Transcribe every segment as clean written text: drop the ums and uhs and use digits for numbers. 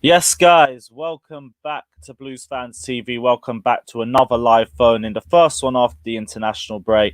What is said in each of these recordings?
Yes, guys, welcome back to Blues Fans TV. Welcome back to another live phone in the first one after the international break.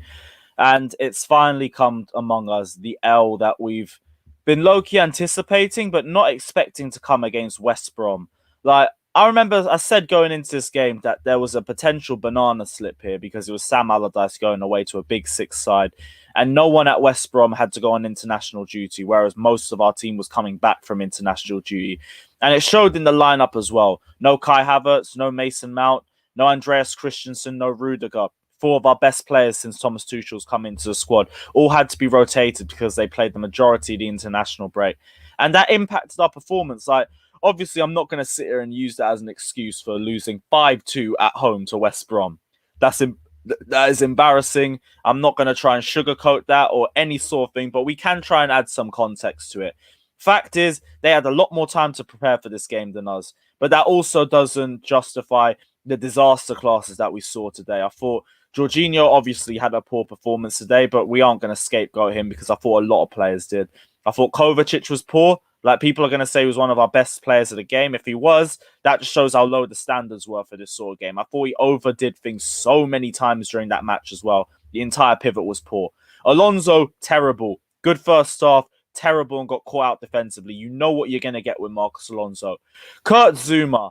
And it's finally come among us, the L that we've been low-key anticipating, but not expecting to come against West Brom. Like, I remember I said going into this game that there was a potential banana slip here because it was Sam Allardyce going away to a big six side, and no one at West Brom had to go on international duty, whereas most of our team was coming back from international duty. And it showed in the lineup as well. No Kai Havertz, no Mason Mount, no Andreas Christensen, no Rudiger. Four of our best players since Thomas Tuchel's come into the squad all had to be rotated because they played the majority of the international break. And that impacted our performance. Like, obviously, I'm not going to sit here and use that as an excuse for losing 5-2 at home to West Brom. That is embarrassing. I'm not going to try and sugarcoat that or any sort of thing, but we can try and add some context to it. Fact is, they had a lot more time to prepare for this game than us, but that also doesn't justify the disaster classes that we saw today. I thought Jorginho obviously had a poor performance today, but we aren't going to scapegoat him because I thought a lot of players did. I thought Kovacic was poor. Like, people are going to say he was one of our best players of the game. If he was, that just shows how low the standards were for this sort of game. I thought he overdid things so many times during that match as well. The entire pivot was poor. Alonso, terrible. Good first half, terrible and got caught out defensively. You know what you're going to get with Marcos Alonso. Kurt Zouma.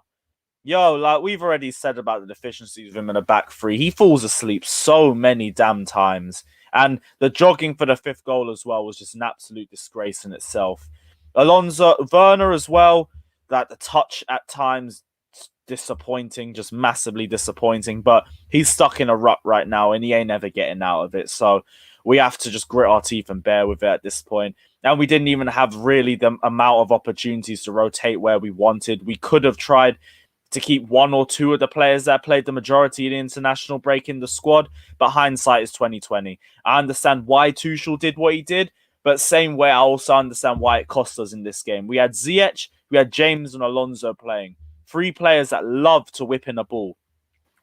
Yo, like we've already said about the deficiencies of him in the back three. He falls asleep so many damn times. And the jogging for the fifth goal as well was just an absolute disgrace in itself. Alonso, Werner as well, that the touch at times disappointing, just massively disappointing. But he's stuck in a rut right now and he ain't ever getting out of it. So we have to just grit our teeth and bear with it at this point. And we didn't even have really the amount of opportunities to rotate where we wanted. We could have tried to keep one or two of the players that played the majority of the international break in the squad, but hindsight is 2020. I understand why Tuchel did what he did, but same way I also understand why it cost us in this game. We had Ziyech, we had James and Alonso playing. Three players that love to whip in a ball.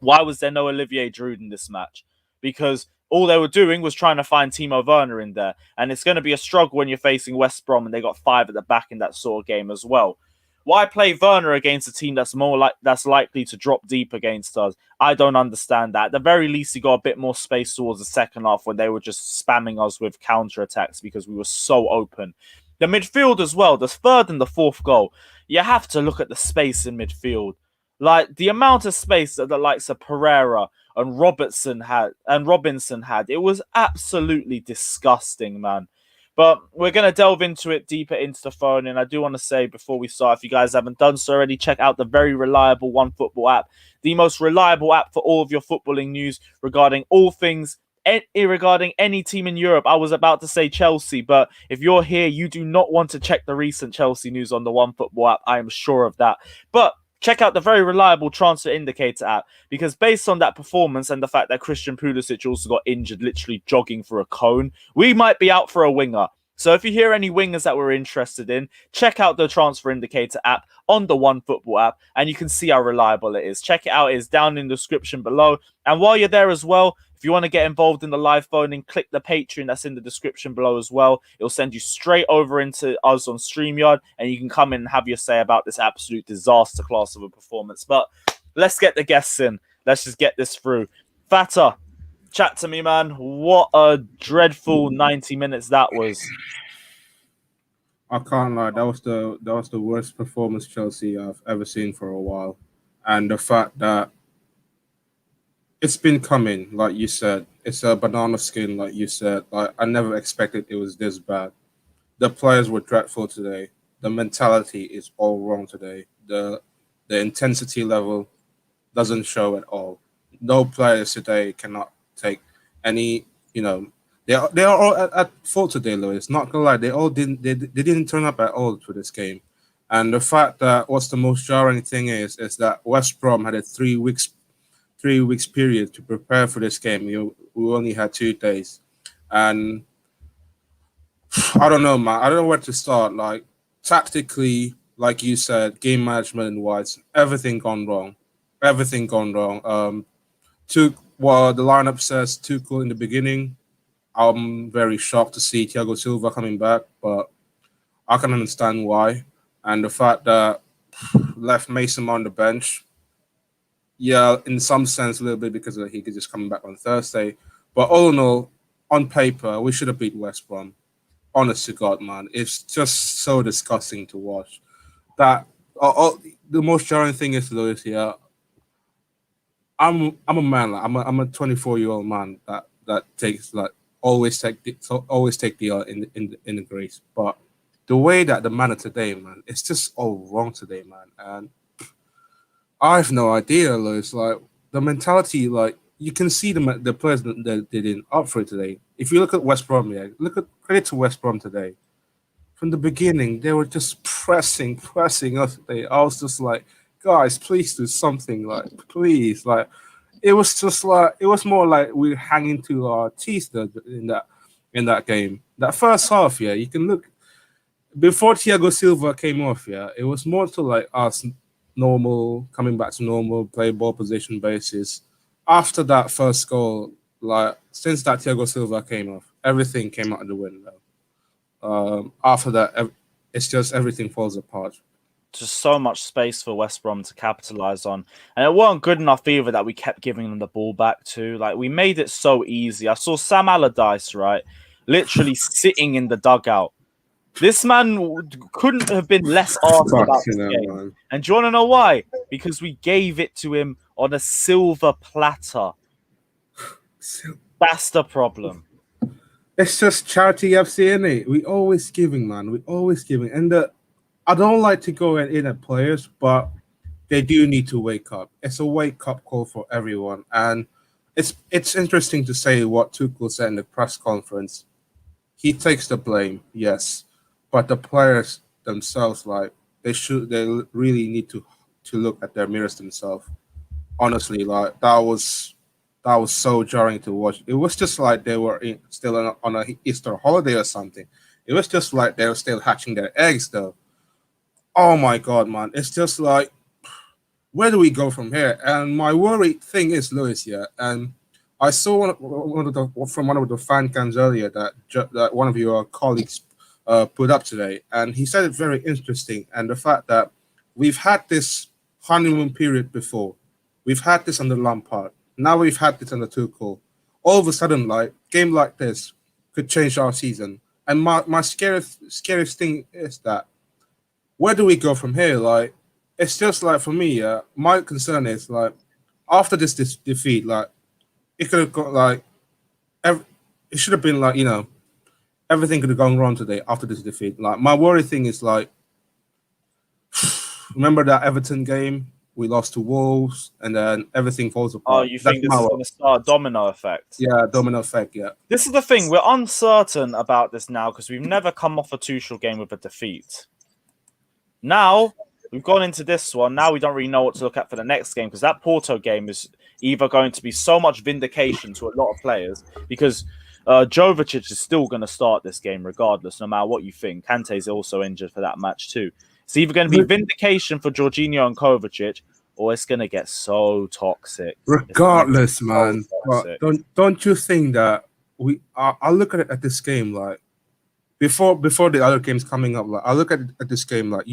Why was there no Olivier Giroud in this match? Because all they were doing was trying to find Timo Werner in there. And it's going to be a struggle when you're facing West Brom and they got five at the back in that sort of game as well. Why play Werner against a team that's that's likely to drop deep against us? I don't understand that. At the very least, he got a bit more space towards the second half when they were just spamming us with counter-attacks because we were so open. The midfield as well, the third and the fourth goal, you have to look at the space in midfield. Like, the amount of space that the likes of Pereira and Robinson had, it was absolutely disgusting, man. But we're going to delve into it deeper into the phone. And I do want to say before we start, if you guys haven't done so already, check out the very reliable OneFootball app, the most reliable app for all of your footballing news regarding all things, regarding any team in Europe. I was about to say Chelsea, but if you're here, you do not want to check the recent Chelsea news on the OneFootball app. I am sure of that. But check out the very reliable transfer indicator app, because based on that performance and the fact that Christian Pulisic also got injured literally jogging for a cone, we might be out for a winger. So if you hear any wingers that we're interested in, check out the transfer indicator app on the OneFootball app and you can see how reliable it is. Check it out. It's down in the description below. And while you're there as well, if you want to get involved in the live phoning, click the Patreon that's in the description below as well. It'll send you straight over into us on StreamYard and you can come in and have your say about this absolute disaster class of a performance. But let's get the guests in. Let's just get this through. Fathur, chat to me, man. What a dreadful 90 minutes that was. I can't lie. That was the worst performance Chelsea I've ever seen for a while, and the fact that it's been coming, like you said, it's a banana skin, like you said. Like, I never expected it was this bad. The players were dreadful today. The mentality is all wrong today. The intensity level doesn't show at all. No players today cannot take any, they are all at fault today, Lewis. Not gonna lie, they didn't turn up at all for this game. And the fact that what's the most jarring thing is that West Brom had a 3 weeks period to prepare for this game. We only had 2 days. And I don't know, man. I don't know where to start. Like, tactically, like you said, game management wise, everything gone wrong. Everything gone wrong. The lineup says Tuchel in the beginning. I'm very shocked to see Thiago Silva coming back, but I can understand why. And the fact that left Mason on the bench. Yeah, in some sense, a little bit because he could just come back on Thursday. But all in all, on paper, we should have beat West Brom. Honest to God, man, it's just so disgusting to watch. That the most jarring thing is, Lewis, yeah, I'm a man. Like, I'm a 24-year-old man that takes like always take the in the grace. But the way that the manner today, man, it's just all wrong today, man. And I have no idea, Lewis. Like the mentality, like you can see the players that they didn't up for it today. If you look at West Brom, yeah, look at credit to West Brom today. From the beginning, they were just pressing us today. I was just like, guys, please do something, like please, like it was just like it was more like we were hanging to our teeth in that game. That first half, yeah, you can look before Thiago Silva came off, yeah, it was more to like us normal, coming back to normal, play ball position basis. After that first goal, like since that Thiago Silva came off, everything came out of the window. After that, it's just everything falls apart. Just so much space for West Brom to capitalize on, and it wasn't good enough either that we kept giving them the ball back too. Like we made it so easy. I saw Sam Allardyce, right, literally sitting in the dugout. This man couldn't have been less asked about this game. Man. And do you want to know why? Because we gave it to him on a silver platter. That's the problem. It's just charity FC, innit? We always giving, man. We always giving. And I don't like to go in at players, but they do need to wake up. It's a wake-up call for everyone. And it's interesting to say what Tuchel said in the press conference. He takes the blame, yes. But the players themselves, like they really need to look at their mirrors themselves. Honestly, like that was so jarring to watch. It was just like they were still on a Easter holiday or something. It was just like they were still hatching their eggs, though. Oh my God, man! It's just like, where do we go from here? And my worried thing is, Lewis, yeah, and I saw one of the fan cams earlier that one of your colleagues put up today, and he said it very interesting. And the fact that we've had this honeymoon period before, we've had this under Lampard, now we've had this under Tuchel. All of a sudden, like game like this could change our season. And my scariest thing is that where do we go from here? Like it's just like for me, my concern is like after this defeat, like it could have got like it should have been like everything could have gone wrong today after this defeat. Like my worry thing is like, remember that Everton game? We lost to Wolves, and then everything falls apart. Oh, you think this is going to start a domino effect? Yeah, domino effect, yeah. This is the thing. We're uncertain about this now because we've never come off a Tuchel game with a defeat. Now, we've gone into this one. Now we don't really know what to look at for the next game because that Porto game is either going to be so much vindication to a lot of players because Jovic is still going to start this game regardless, no matter what you think. Kante is also injured for that match too. It's either going to be vindication for Jorginho and Kovacic, or it's going to get so toxic. Regardless, man. So toxic. Don't you think that I look at this game like before the other games coming up? Like I look at this game like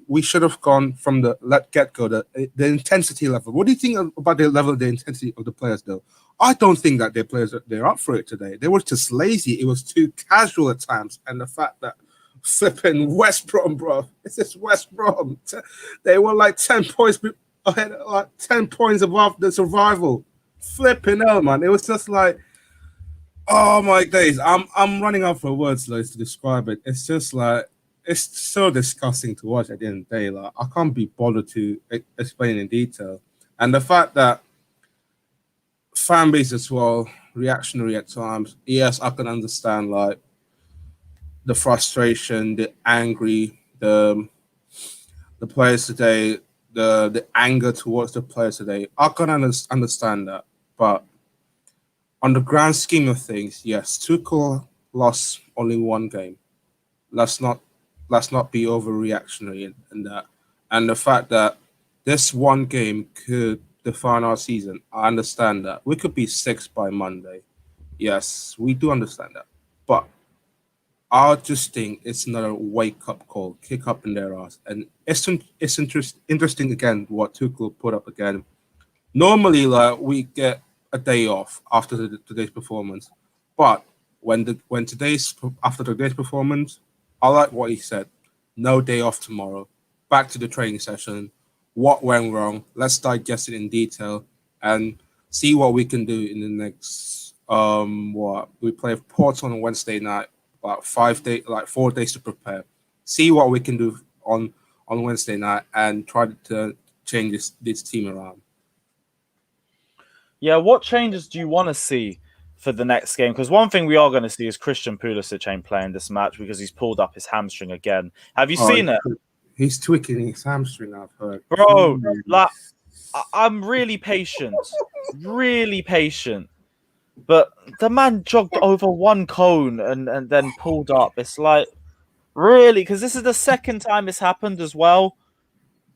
we should have gone from the get go the intensity level. What do you think about the level of the intensity of the players though? I don't think that they're up for it today. They were just lazy. It was too casual at times, and the fact that. Flipping West Brom, bro. It's just West Brom. They were like 10 points ahead, like 10 points above the survival. Flipping hell, man. It was just like, oh my days. I'm running out for words, like, to describe it. It's just like, it's so disgusting to watch at the end of the day. Like, I can't be bothered to explain in detail. And the fact that fan base as well, reactionary at times. Yes, I can understand, like, the frustration, the angry, the players today, the anger towards the players today. I can understand that, but on the grand scheme of things, yes, Tuchel lost only one game. Let's not be overreactionary in that. And the fact that this one game could define our season, I understand that. We could be 6th by Monday. Yes, we do understand that, but I just think it's another wake-up call, kick up in their ass. And it's interesting again what Tuchel put up again. Normally, like we get a day off after today's performance, but when today's after today's performance, I like what he said. No day off tomorrow. Back to the training session. What went wrong? Let's digest it in detail and see what we can do in the next. What we play Porto on Wednesday night. About 4 days to prepare. See what we can do on Wednesday night and try to change this team around. Yeah, what changes do you want to see for the next game? Because one thing we are going to see is Christian Pulisic ain't playing this match because he's pulled up his hamstring again. Have you seen it? He's tweaking his hamstring, I've heard. Bro, like, I'm really patient. Really patient. But the man jogged over one cone and then pulled up. It's like, really? Because this is the second time it's happened as well.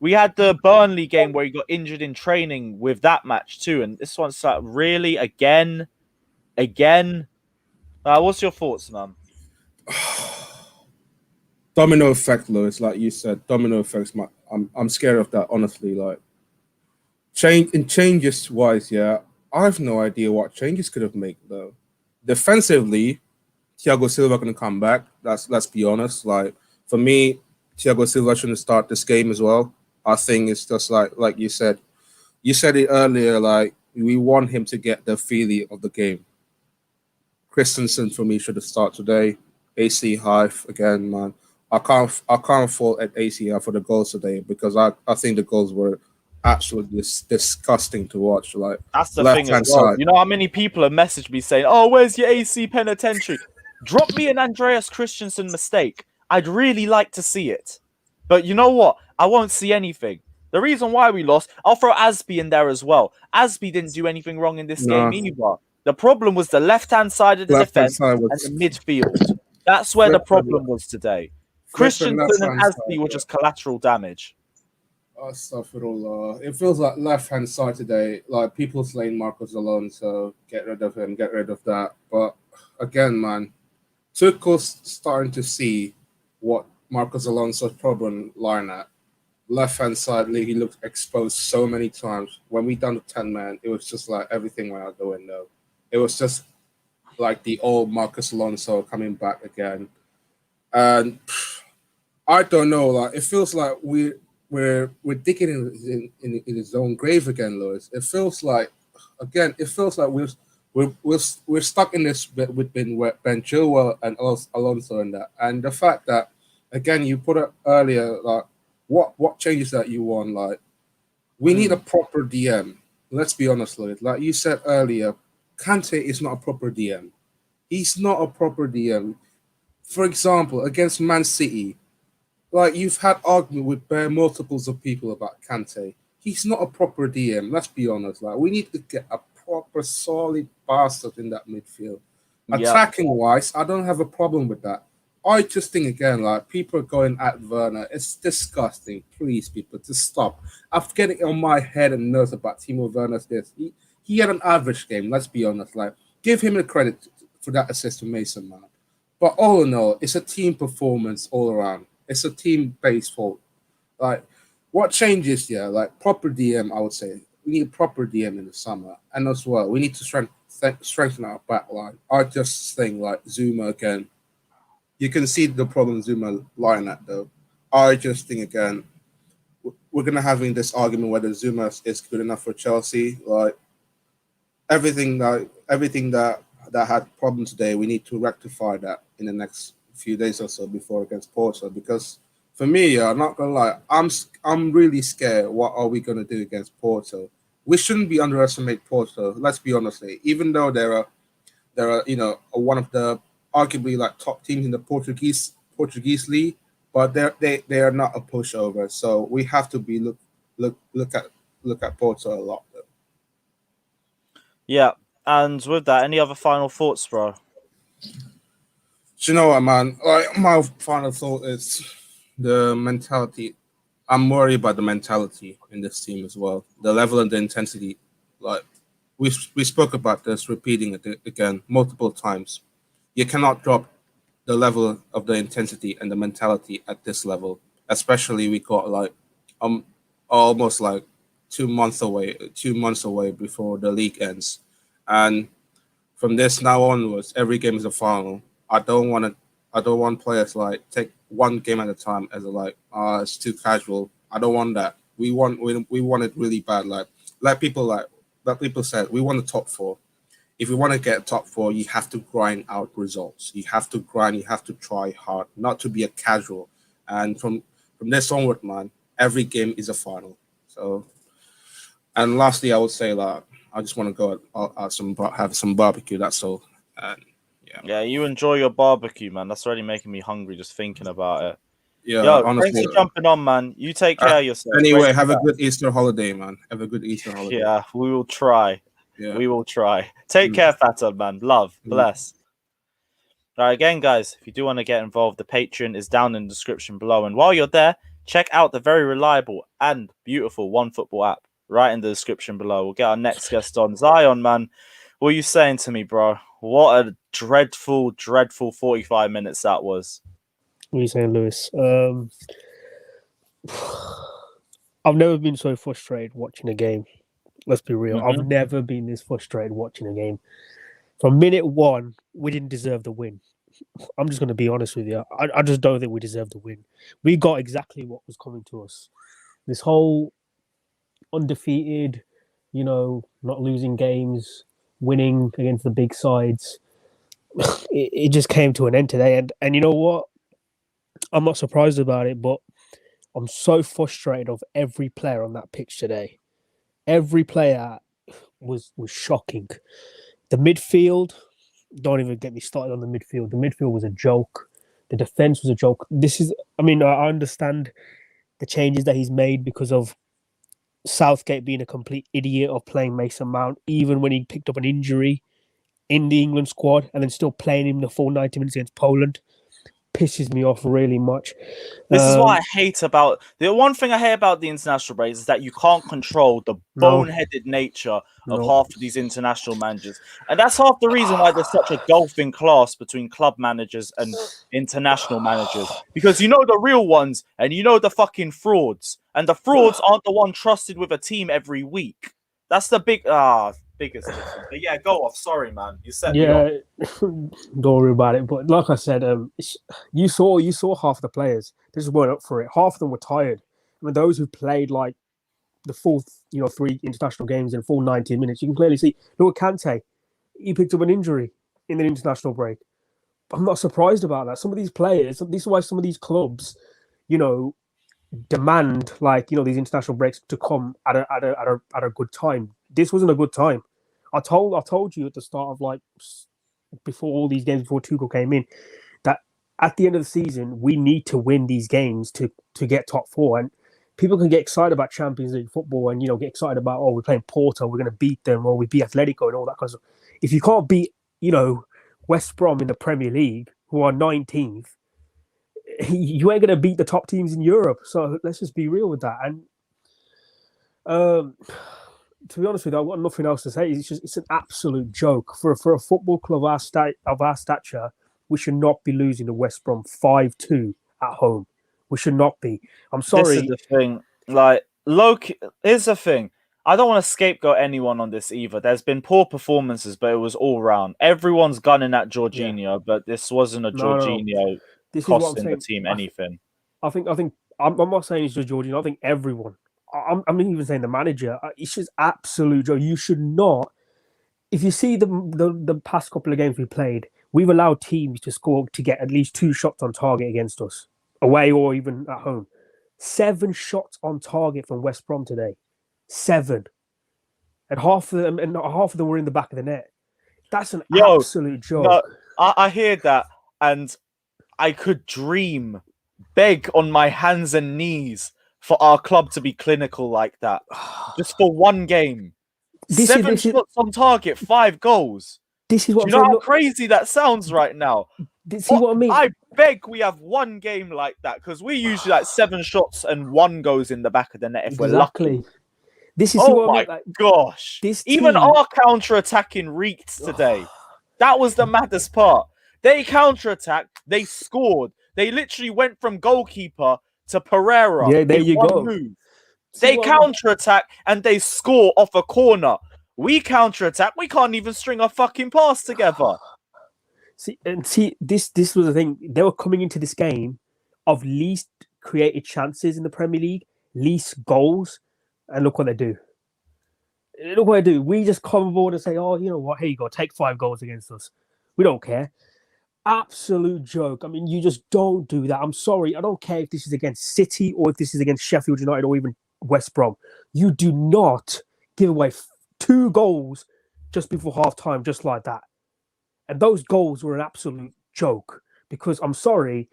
We had the Burnley game where he got injured in training with that match too. And this one's like, really? Again? What's your thoughts, man? Domino effect, Lewis, like you said, domino effects. I'm scared of that, honestly. Like, changes wise, yeah. I have no idea what changes could have made though. Defensively, Thiago Silva gonna come back. Let's be honest. Like for me, Thiago Silva shouldn't start this game as well. I think it's just like you said. You said it earlier. Like we want him to get the feeling of the game. Christensen for me should have started today. AC High again, man. I can't fault at ACR for the goals today because I think the goals were absolutely disgusting to watch. Like that's the thing as well. Side. You know how many people have messaged me saying, "Oh, where's your AC penitentiary?" Drop me an Andreas Christensen mistake. I'd really like to see it, but you know what? I won't see anything. The reason why we lost, I'll throw Asby in there as well. Asby didn't do anything wrong in this game either. The problem was the left-hand side of the defense and the midfield. That's where the problem was today. Christensen and Asby were just collateral damage. Astaghfirullah. It feels like left-hand side today, like people slaying Marcos Alonso, get rid of him, get rid of that. But again, man, Tuchel's starting to see what Marcos Alonso's problem lying at. Left-hand side, he looked exposed so many times. When we done the 10-man, it was just like everything went out the window. It was just like the old Marcos Alonso coming back again. And I don't know, like it feels like we're digging in his own grave again, Lewis. It feels like we're stuck in this bit with Ben Chilwell and Alonso and that. And the fact that again you put it earlier, like what changes that you want? Like we need a proper DM. Let's be honest, Lewis. Like you said earlier, Kante is not a proper DM. He's not a proper DM. For example, against Man City. Like, you've had argument with bare multiples of people about Kante. He's not a proper DM, let's be honest. Like, we need to get a proper solid bastard in that midfield. Yep. Attacking-wise, I don't have a problem with that. I just think, again, like, people are going at Werner. It's disgusting. Please, people, just stop. I'm getting on my head and nerves about Timo Werner's this. He had an average game, let's be honest. Like, give him the credit for that assist to Mason, man. But all in all, it's a team performance all around. It's a team-based fault. Like, what changes here? Like, proper DM, I would say. We need proper DM in the summer. And as well, we need to strengthen our back line. I just think, like, Zuma again. You can see the problem Zuma lying at, though. I just think, again, we're going to have this argument whether Zuma is good enough for Chelsea. Like, everything that had problems today, we need to rectify that in the next few days or so before against Porto, because for me, I'm not gonna lie, I'm really scared. What are we gonna do against Porto? We shouldn't be underestimate Porto. Let's be honest. Even though they're one of the arguably like top teams in the Portuguese league, but they are not a pushover. So we have to be look at Porto a lot. Though. Yeah, and with that, any other final thoughts, bro? Do you know what, man? Like, my final thought is the mentality. I'm worried about the mentality in this team as well. The level and the intensity. Like we spoke about this, repeating it again multiple times. You cannot drop the level of the intensity and the mentality at this level. Especially we got like almost like 2 months away before the league ends, and from this now onwards, every game is a final. I don't want players like take one game at a time as a like it's too casual. I don't want that. We want it really bad. Like people said, we want the top four. If you want to get top four, you have to grind out results. You have to grind. You have to try hard, not to be a casual. And from this onward, man, every game is a final. So, and lastly, I would say like I just want to go have some barbecue. That's all. And yeah, you enjoy your barbecue, man. That's already making me hungry just thinking about it. Yeah, yo, honestly, thanks for jumping on, man. You take care of yourself. Anyway, have a good Easter holiday, man. Have a good Easter holiday. Yeah, we will try. Yeah. We will try. Take care, Fathur, man. Love. Bless. All right, again, guys, if you do want to get involved, the Patreon is down in the description below. And while you're there, check out the very reliable and beautiful OneFootball app right in the description below. We'll get our next guest on. Zion, man, what are you saying to me, bro? What a dreadful, dreadful 45 minutes that was. What are you saying, Lewis? I've never been so frustrated watching a game. Let's be real. I've never been this frustrated watching a game. From minute one, we didn't deserve the win. I'm just going to be honest with you. I just don't think we deserved the win. We got exactly what was coming to us. This whole undefeated, not losing games, winning against the big sides, it just came to an end today. And you know what? I'm not surprised about it, but I'm so frustrated of every player on that pitch today. Every player was shocking. The midfield, don't even get me started on the midfield. The midfield was a joke. The defense was a joke. I understand the changes that he's made because of Southgate being a complete idiot of playing Mason Mount, even when he picked up an injury in the England squad and then still playing him the full 90 minutes against Poland. Pisses me off really much. This is what I hate about the one thing I hate about the international breaks is that you can't control the boneheaded nature of half of these international managers, and that's half the reason why there's such a gulf in class between club managers and international managers. Because you know the real ones and you know the fucking frauds, and the frauds aren't the one trusted with a team every week. That's the biggest difference. But yeah, go off. Sorry, man. You said don't worry about it. But like I said, you saw half the players. They just weren't up for it. Half of them were tired. I mean, those who played like the full, 3 international games in full 90 minutes, you can clearly see. Look at Kante. He picked up an injury in the international break. I'm not surprised about that. Some of these players, this is why some of these clubs, demand these international breaks to come at a good time. This wasn't a good time. I told you at the start of before all these games, before Tuchel came in, that at the end of the season we need to win these games to get top 4. And people can get excited about Champions League football and get excited about we're playing Porto, we're going to beat them, or we beat Atletico and all that kind of stuff. If you can't beat West Brom in the Premier League, who are 19th, you ain't going to beat the top teams in Europe. So let's just be real with that. And to be honest with you, I've got nothing else to say. It's an absolute joke for a football club of our stature. We should not be losing to West Brom 5-2 at home. We should not be. I'm sorry. This is the thing. Here's the thing. I don't want to scapegoat anyone on this either. There's been poor performances, but it was all round. Everyone's gunning at Jorginho, but this wasn't a Jorginho costing the team anything. I think I'm not saying it's just Jorginho. I think everyone. I'm even saying the manager. It's just absolute joke. You should not. If you see the past couple of games we played, we've allowed teams to get at least 2 shots on target against us, away or even at home. 7 shots on target from West Brom today. 7, and half of them were in the back of the net. That's an absolute joke. No, I hear that, and I could beg on my hands and knees for our club to be clinical like that, just for one game. 7 shots on target, 5 goals. This is what you know how crazy that sounds right now. See what I mean? I beg we have one game like that, because we usually 7 shots and 1 goes in the back of the net if we're lucky. This is gosh! Even our counter-attacking reeked today. That was the maddest part. They counter-attacked. They scored. They literally went from goalkeeper to Pereira. Yeah, there you go. Move. They counter-attack and they score off a corner. We counter-attack. We can't even string a fucking pass together. See, this was the thing. They were coming into this game of least created chances in the Premier League, least goals, and look what they do. Look what they do. We just come aboard and say, "Oh, you know what? Here you go. Take 5 goals against us. We don't care." Absolute joke. I mean, you just don't do that. I'm sorry. I don't care if this is against City or if this is against Sheffield United or even West Brom. You do not give away 2 goals just before half-time, just like that. And those goals were an absolute joke because I'm sorry,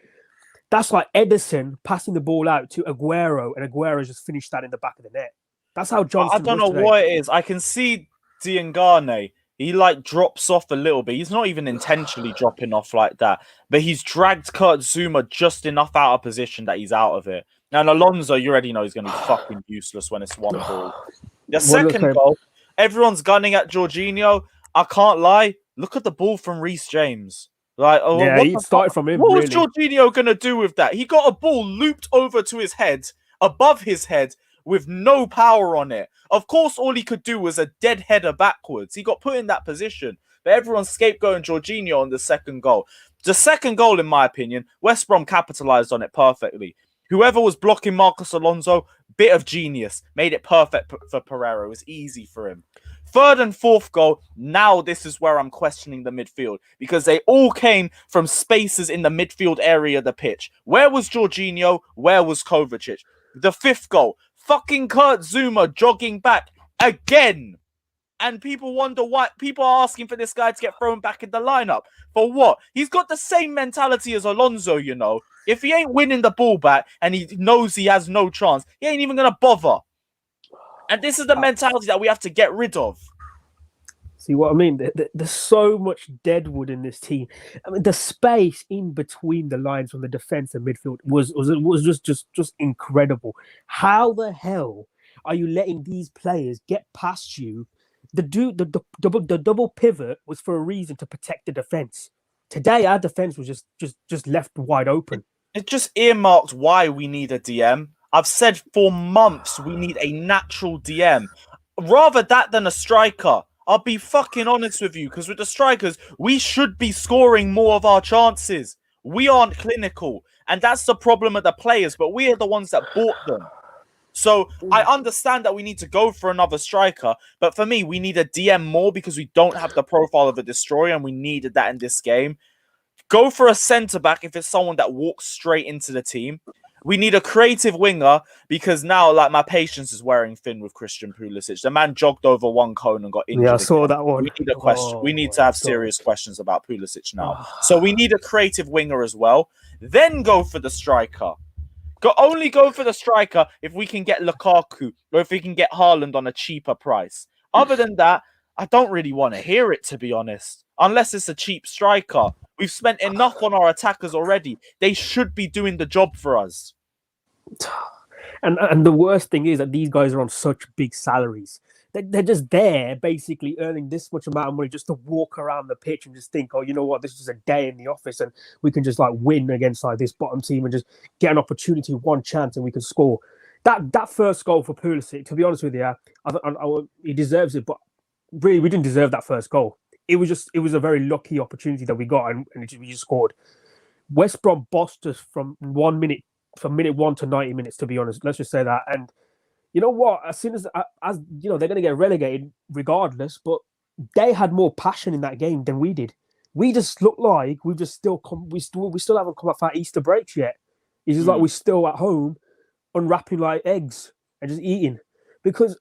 that's like Ederson passing the ball out to Aguero and Aguero just finished that in the back of the net. That's how Johnson. I don't know what it is. I can see Diangane. He like drops off a little bit. He's not even intentionally dropping off like that, but he's dragged Kurt Zouma just enough out of position that he's out of it. Now, Alonso, you already know he's going to be fucking useless when it's one ball. The second goal, everyone's gunning at Jorginho. I can't lie. Look at the ball from Reece James. Like, oh, yeah, he started from him. What was Jorginho going to do with that? He got a ball looped over to his head, above his head, with no power on it. Of course, all he could do was a dead header backwards. He got put in that position. But everyone's scapegoating Jorginho on the second goal. The second goal, in my opinion, West Brom capitalised on it perfectly. Whoever was blocking Marcos Alonso, bit of genius. Made it perfect for Pereira. It was easy for him. Third and fourth goal, now this is where I'm questioning the midfield because they all came from spaces in the midfield area of the pitch. Where was Jorginho? Where was Kovacic? The fifth goal, fucking Kurt Zouma jogging back again. And people wonder why. People are asking for this guy to get thrown back in the lineup. For what? He's got the same mentality as Alonso, you know. If he ain't winning the ball back and he knows he has no chance, he ain't even going to bother. And this is the mentality that we have to get rid of. See what I mean? There's so much deadwood in this team. I mean, the space in between the lines from the defense and midfield was just incredible. How the hell are you letting these players get past you? The double pivot was for a reason to protect the defense. Today, our defense was just left wide open. It just earmarked why we need a DM. I've said for months we need a natural DM. Rather that than a striker. I'll be fucking honest with you, because with the strikers, we should be scoring more of our chances. We aren't clinical. And that's the problem with the players, but we are the ones that bought them. So I understand that we need to go for another striker, but for me, we need a DM more because we don't have the profile of a destroyer, and we needed that in this game. Go for a centre-back if it's someone that walks straight into the team. We need a creative winger because now, like, my patience is wearing thin with Christian Pulisic. The man jogged over one cone and got injured. Yeah, I saw that one. We need a question. We need to have serious questions about Pulisic now. So we need a creative winger as well. Then go for the striker. Only go for the striker if we can get Lukaku or if we can get Haaland on a cheaper price. Other than that, I don't really want to hear it, to be honest. Unless it's a cheap striker. We've spent enough on our attackers already. They should be doing the job for us. And the worst thing is that these guys are on such big salaries. They're just there, basically earning this much amount of money just to walk around the pitch and just think, oh, you know what, this is a day in the office and we can just like win against like this bottom team and just get an opportunity, one chance, and we can score. That first goal for Pulisic, to be honest with you, he deserves it, but really we didn't deserve that first goal. It was a very lucky opportunity that we got and we just scored. West Brom bossed us from minute 1 to 90 minutes, to be honest. Let's just say that. And you know what? As soon as you know, they're going to get relegated regardless, but they had more passion in that game than we did. We just look like we still haven't come off our Easter breaks yet. It's just like we're still at home unwrapping like eggs and just eating. Because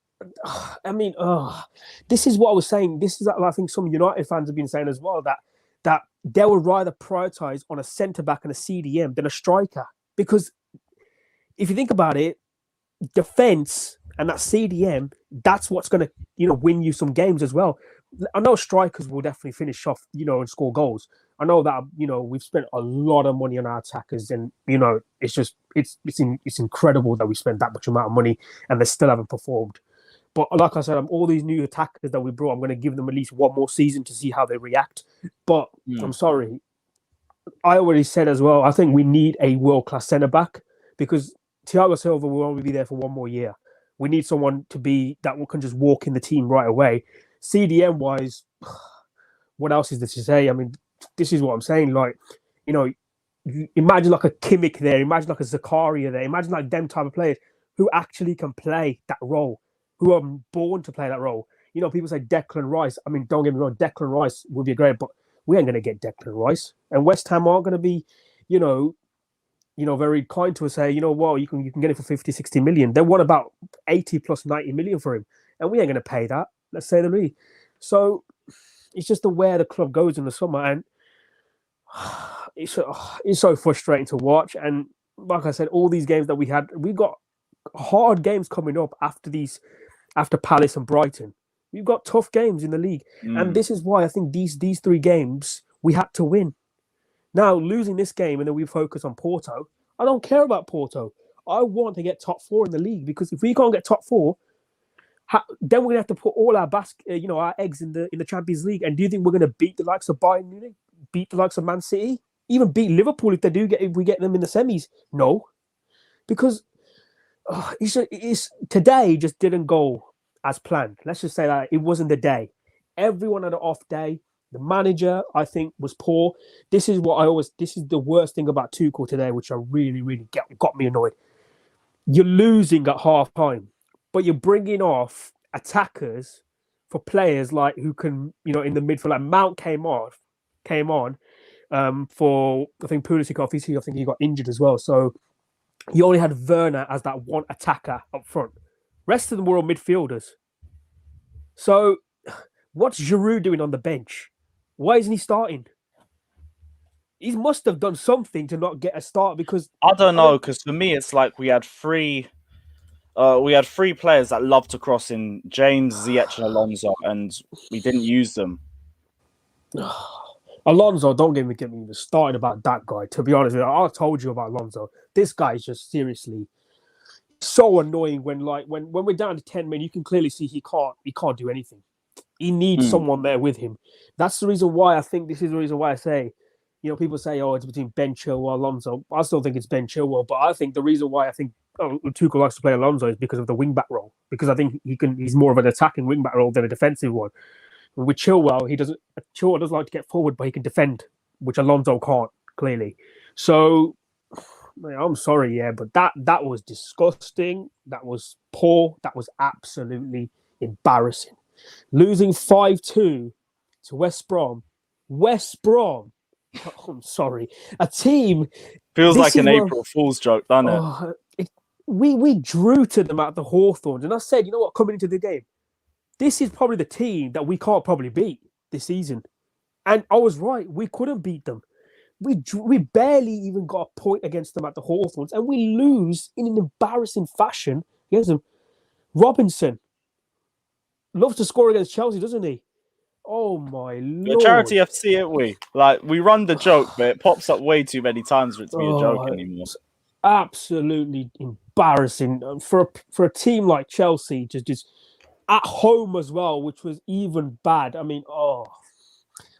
I mean, this is what I was saying. This is what I think some United fans have been saying as well, that they would rather prioritize on a centre back and a CDM than a striker. Because if you think about it, defense and that CDM, that's what's going to, win you some games as well. I know strikers will definitely finish off, and score goals. I know that, we've spent a lot of money on our attackers, and, it's incredible that we spent that much amount of money and they still haven't performed. But like I said, all these new attackers that we brought, I'm going to give them at least one more season to see how they react. But I'm sorry, I already said as well, I think we need a world-class centre-back because Thiago Silva will only be there for 1 more year. We need someone to be that can just walk in the team right away. CDM-wise, what else is there to say? I mean, this is what I'm saying. Like, you know, imagine like a Kimmich there, imagine like a Zakaria there, imagine like them type of players who actually can play that role, who are born to play that role. You know, people say Declan Rice. I mean, don't get me wrong, Declan Rice would be great, but we ain't going to get Declan Rice. And West Ham aren't going to be, you know, very kind to us, say, you know what, you can get it for 50, 60 million. They want about 80 plus 90 million for him. And we ain't going to pay that. Let's say the least. So it's just the way the club goes in the summer. And it's so frustrating to watch. And like I said, all these games that we got hard games coming up after Palace and Brighton. We've got tough games in the league. And this is why I think these 3 games we had to win. Now, losing this game and then we focus on Porto, I don't care about Porto. I want to get top 4 in the league because if we can't get top 4, then we're going to have to put all our our eggs in the Champions League. And do you think we're going to beat the likes of Bayern Munich, beat the likes of Man City, even beat Liverpool if we get them in the semis? No, because today just didn't go as planned. Let's just say that it wasn't the day. Everyone had an off day. The manager, I think, was poor. This is the worst thing about Tuchel today, which I really, really got me annoyed. You're losing at half time, but you're bringing off attackers for players like who can, in the midfield. Like Mount came on for, I think, Pulisic. Obviously, I think he got injured as well. So you only had Werner as that one attacker up front. Rest of them were all midfielders. So what's Giroud doing on the bench? Why isn't he starting? He must have done something to not get a start because I don't know. Because for me, it's like we had three players that love to cross in: James, Ziyech, and Alonso, and we didn't use them. Alonso, don't get me started about that guy. To be honest with you, I told you about Alonso. This guy is just seriously so annoying. When we're down to 10 men, you can clearly see he can't do anything. He needs someone there with him. That's the reason why I think this is the reason why I say, people say, oh, it's between Ben Chilwell, Alonso. I still think it's Ben Chilwell, but I think the reason why I think Tuchel likes to play Alonso is because of the wing-back role. Because I think he's more of an attacking wing-back role than a defensive one. With Chilwell, Chilwell doesn't like to get forward, but he can defend, which Alonso can't, clearly. So, I'm sorry, but that was disgusting. That was poor. That was absolutely embarrassing. Losing 5-2 to West Brom. I'm sorry. A team... Feels like an April Fool's joke, doesn't it? We drew to them at the Hawthorns. And I said, you know what, coming into the game, this is probably the team that we can't probably beat this season. And I was right. We couldn't beat them. We barely even got a point against them at the Hawthorns. And we lose in an embarrassing fashion against them. Robinson loves to score against Chelsea, doesn't he? Oh, my Lord. Charity FC, aren't we? Like, we run the joke, but it pops up way too many times for it to be a joke anymore. Absolutely embarrassing. For a team like Chelsea, just at home as well, which was even bad. I mean,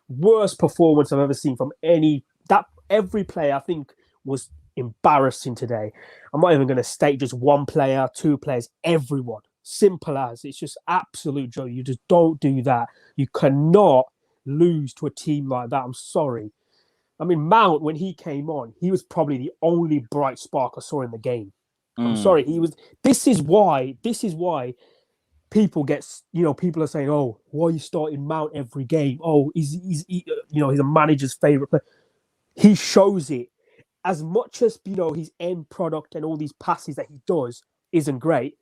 worst performance I've ever seen from every player, I think, was embarrassing today. I'm not even going to state just one player, 2 players, everyone. Simple as. It's just absolute joke. You just don't do that. You cannot lose to a team like that. I'm sorry. I mean, Mount, when he came on, he was probably the only bright spark I saw in the game. I'm sorry. This is why people get, people are saying, oh, why are you starting Mount every game? Oh, he's a manager's favorite player. He shows it. As much as, his end product and all these passes that he does isn't great,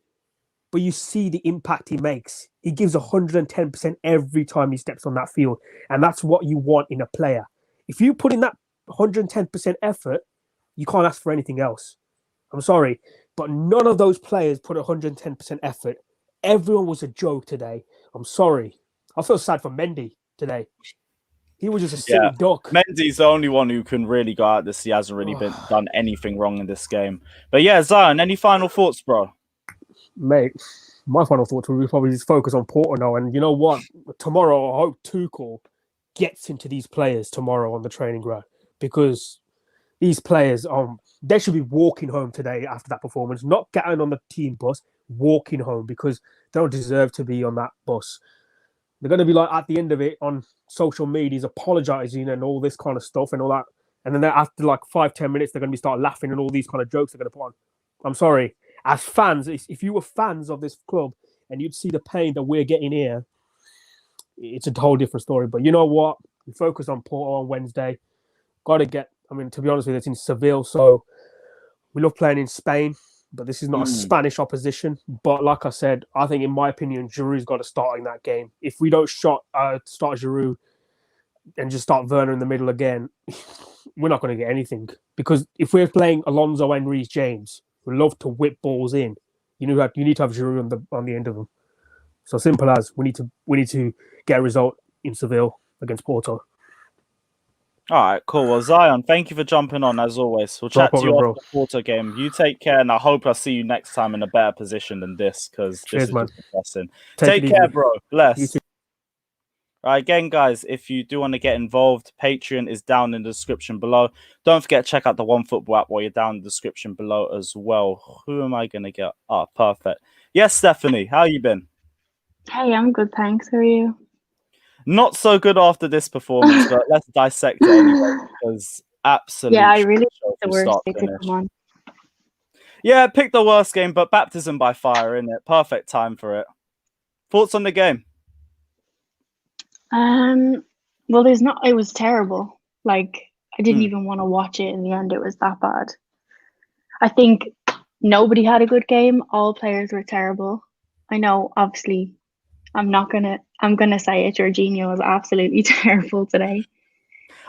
but you see the impact he makes. He gives 110% every time he steps on that field. And that's what you want in a player. If you put in that 110% effort, you can't ask for anything else. I'm sorry, but none of those players put 110% effort. Everyone was a joke today. I'm sorry. I feel sad for Mundy today. He was just a silly duck. Mendy's the only one who can really go out this. He hasn't really done anything wrong in this game. But yeah, Zion, any final thoughts, bro? Mate, my final thoughts will be probably just focus on Porto now. And you know what? Tomorrow, I hope Tuchel gets into these players tomorrow on the training ground. because these players, they should be walking home today after that performance, not getting on the team bus, walking home, because they don't deserve to be on that bus. They're going to be like at the end of it on social medias, apologizing and all this kind of stuff and all that. And then after like 5-10 minutes, they're going to be start laughing and all these kind of jokes they're going to put on. I'm sorry. As fans, if you were fans of this club and you'd see the pain that we're getting here, it's a whole different story. But you know what? We focus on Porto on Wednesday. Got to get, I mean, to be honest with you, it's in Seville. So we love playing in Spain, but this is not a Spanish opposition. But like I said, I think, in my opinion, Giroud's got to start in that game. If we don't start Giroud and just start Werner in the middle again, we're not going to get anything. Because if we're playing Alonso and Reece James, who love to whip balls in, you need to have Giroud on the end of them. So simple as we need to get a result in Seville against Porto. All right, cool. Well, Zion, thank you for jumping on as always. We'll chat to you after the Porto game. You take care, and I hope I see you next time in a better position than this, because this is just depressing. Take care, bro. Bless. All right, again, guys, if you do want to get involved, Patreon is down in the description below. Don't forget to check out the OneFootball app while you're down in the description below as well. Who am I going to get? Oh, perfect. Yes, Stephanie, how you been? Hey, I'm good, thanks. How are you? Not so good after this performance, but let's dissect it anyway, because absolutely. Yeah, I really picked the worst they could come on. Yeah, pick the worst game, but baptism by fire, innit? Perfect time for it. Thoughts on the game? Well, it was terrible. Like, I didn't even want to watch it in the end. It was that bad. I think nobody had a good game. All players were terrible. I know, obviously, I'm gonna say it. Jorginho was absolutely terrible today.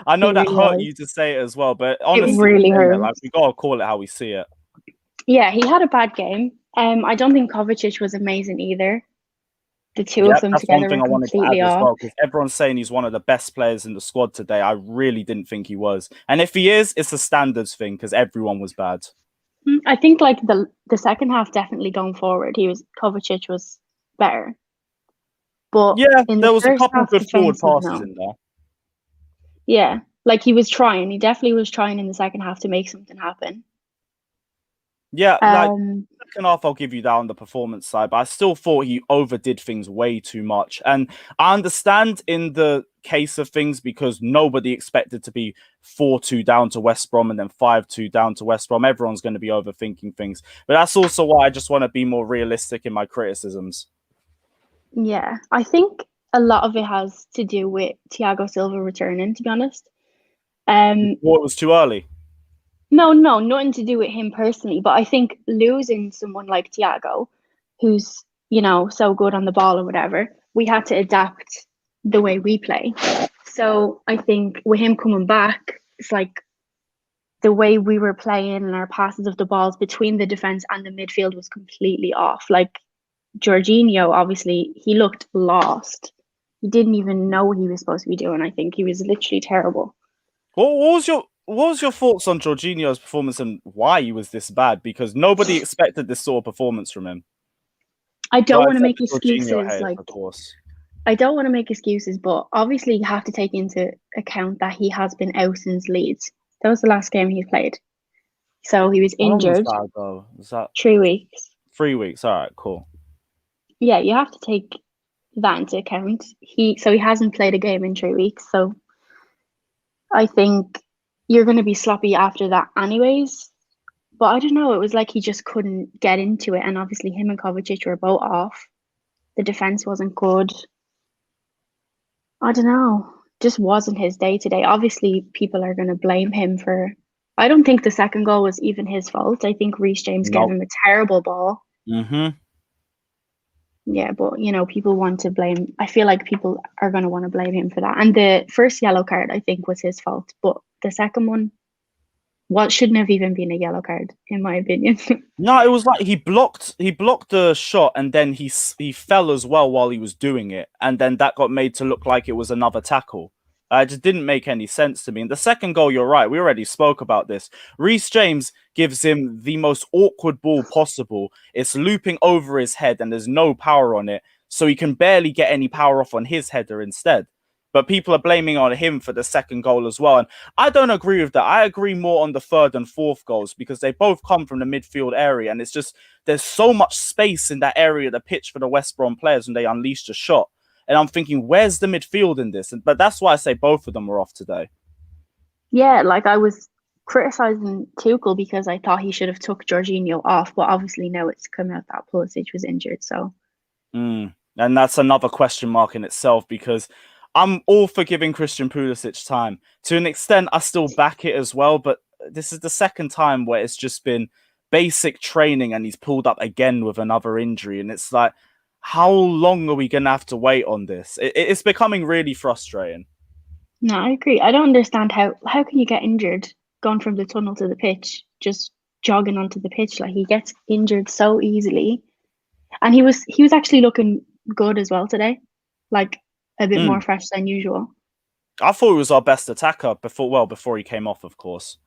I know that hurt you to say it as well, but honestly, it really hurt. Like, we gotta call it how we see it. Yeah, he had a bad game. I don't think Kovacic was amazing either. The two of them together were completely off. Well, because everyone's saying he's one of the best players in the squad today. I really didn't think he was, and if he is, it's a standards thing because everyone was bad. I think like the second half, definitely going forward, Kovacic was better. But yeah, there was a couple of good forward passes in there. Yeah, like he was trying. He definitely was trying in the second half to make something happen. Yeah, like second half, I'll give you that on the performance side, but I still thought he overdid things way too much. And I understand in the case of things because nobody expected to be 4-2 down to West Brom and then 5-2 down to West Brom. Everyone's going to be overthinking things. But that's also why I just want to be more realistic in my criticisms. Yeah, I think a lot of it has to do with Thiago Silva returning, to be honest. Well, it was too early. No, nothing to do with him personally. But I think losing someone like Thiago, who's, so good on the ball or whatever, we had to adapt the way we play. So I think with him coming back, it's like the way we were playing and our passes of the balls between the defense and the midfield was completely off. Like Jorginho, obviously, he looked lost. He didn't even know what he was supposed to be doing. I think he was literally terrible. What was your thoughts on Jorginho's performance and why he was this bad? Because nobody expected this sort of performance from him. I don't want to make excuses. Of course. I don't want to make excuses, but obviously you have to take into account that he has been out since Leeds. That was the last game he played. So he was injured. How long was that ago? Was that 3 weeks? 3 weeks. All right, cool. Yeah, you have to take that into account. He hasn't played a game in 3 weeks, so I think you're going to be sloppy after that anyways. But I don't know, it was like he just couldn't get into it, and obviously him and Kovacic were both off. The defense wasn't good. I don't know, just wasn't his day today. Obviously people are going to blame him for, I don't think the second goal was even his fault. I think Reece James gave him a terrible ball. Yeah, but people want to blame. I feel like people are going to want to blame him for that. And the first yellow card, I think, was his fault. But the second one, shouldn't have even been a yellow card, in my opinion. No, it was like he blocked the shot, and then he fell as well while he was doing it, and then that got made to look like it was another tackle. It just didn't make any sense to me. And the second goal, you're right, we already spoke about this. Reece James gives him the most awkward ball possible. It's looping over his head and there's no power on it, so he can barely get any power off on his header instead. But people are blaming on him for the second goal as well. And I don't agree with that. I agree more on the third and fourth goals because they both come from the midfield area. And it's just, there's so much space in that area of the pitch for the West Brom players when they unleashed a shot. And I'm thinking, where's the midfield in this? But that's why I say both of them were off today. Yeah, like I was criticising Tuchel because I thought he should have took Jorginho off. But obviously now it's come out that Pulisic was injured. So. And that's another question mark in itself because I'm all for giving Christian Pulisic time. To an extent, I still back it as well, but this is the second time where it's just been basic training and he's pulled up again with another injury. And it's like, how long are we going to have to wait on this? It's becoming really frustrating. No, I agree. I don't understand how can you get injured going from the tunnel to the pitch, just jogging onto the pitch? Like, he gets injured so easily. And he was actually looking good as well today. Like, a bit more fresh than usual. I thought he was our best attacker before he came off, of course.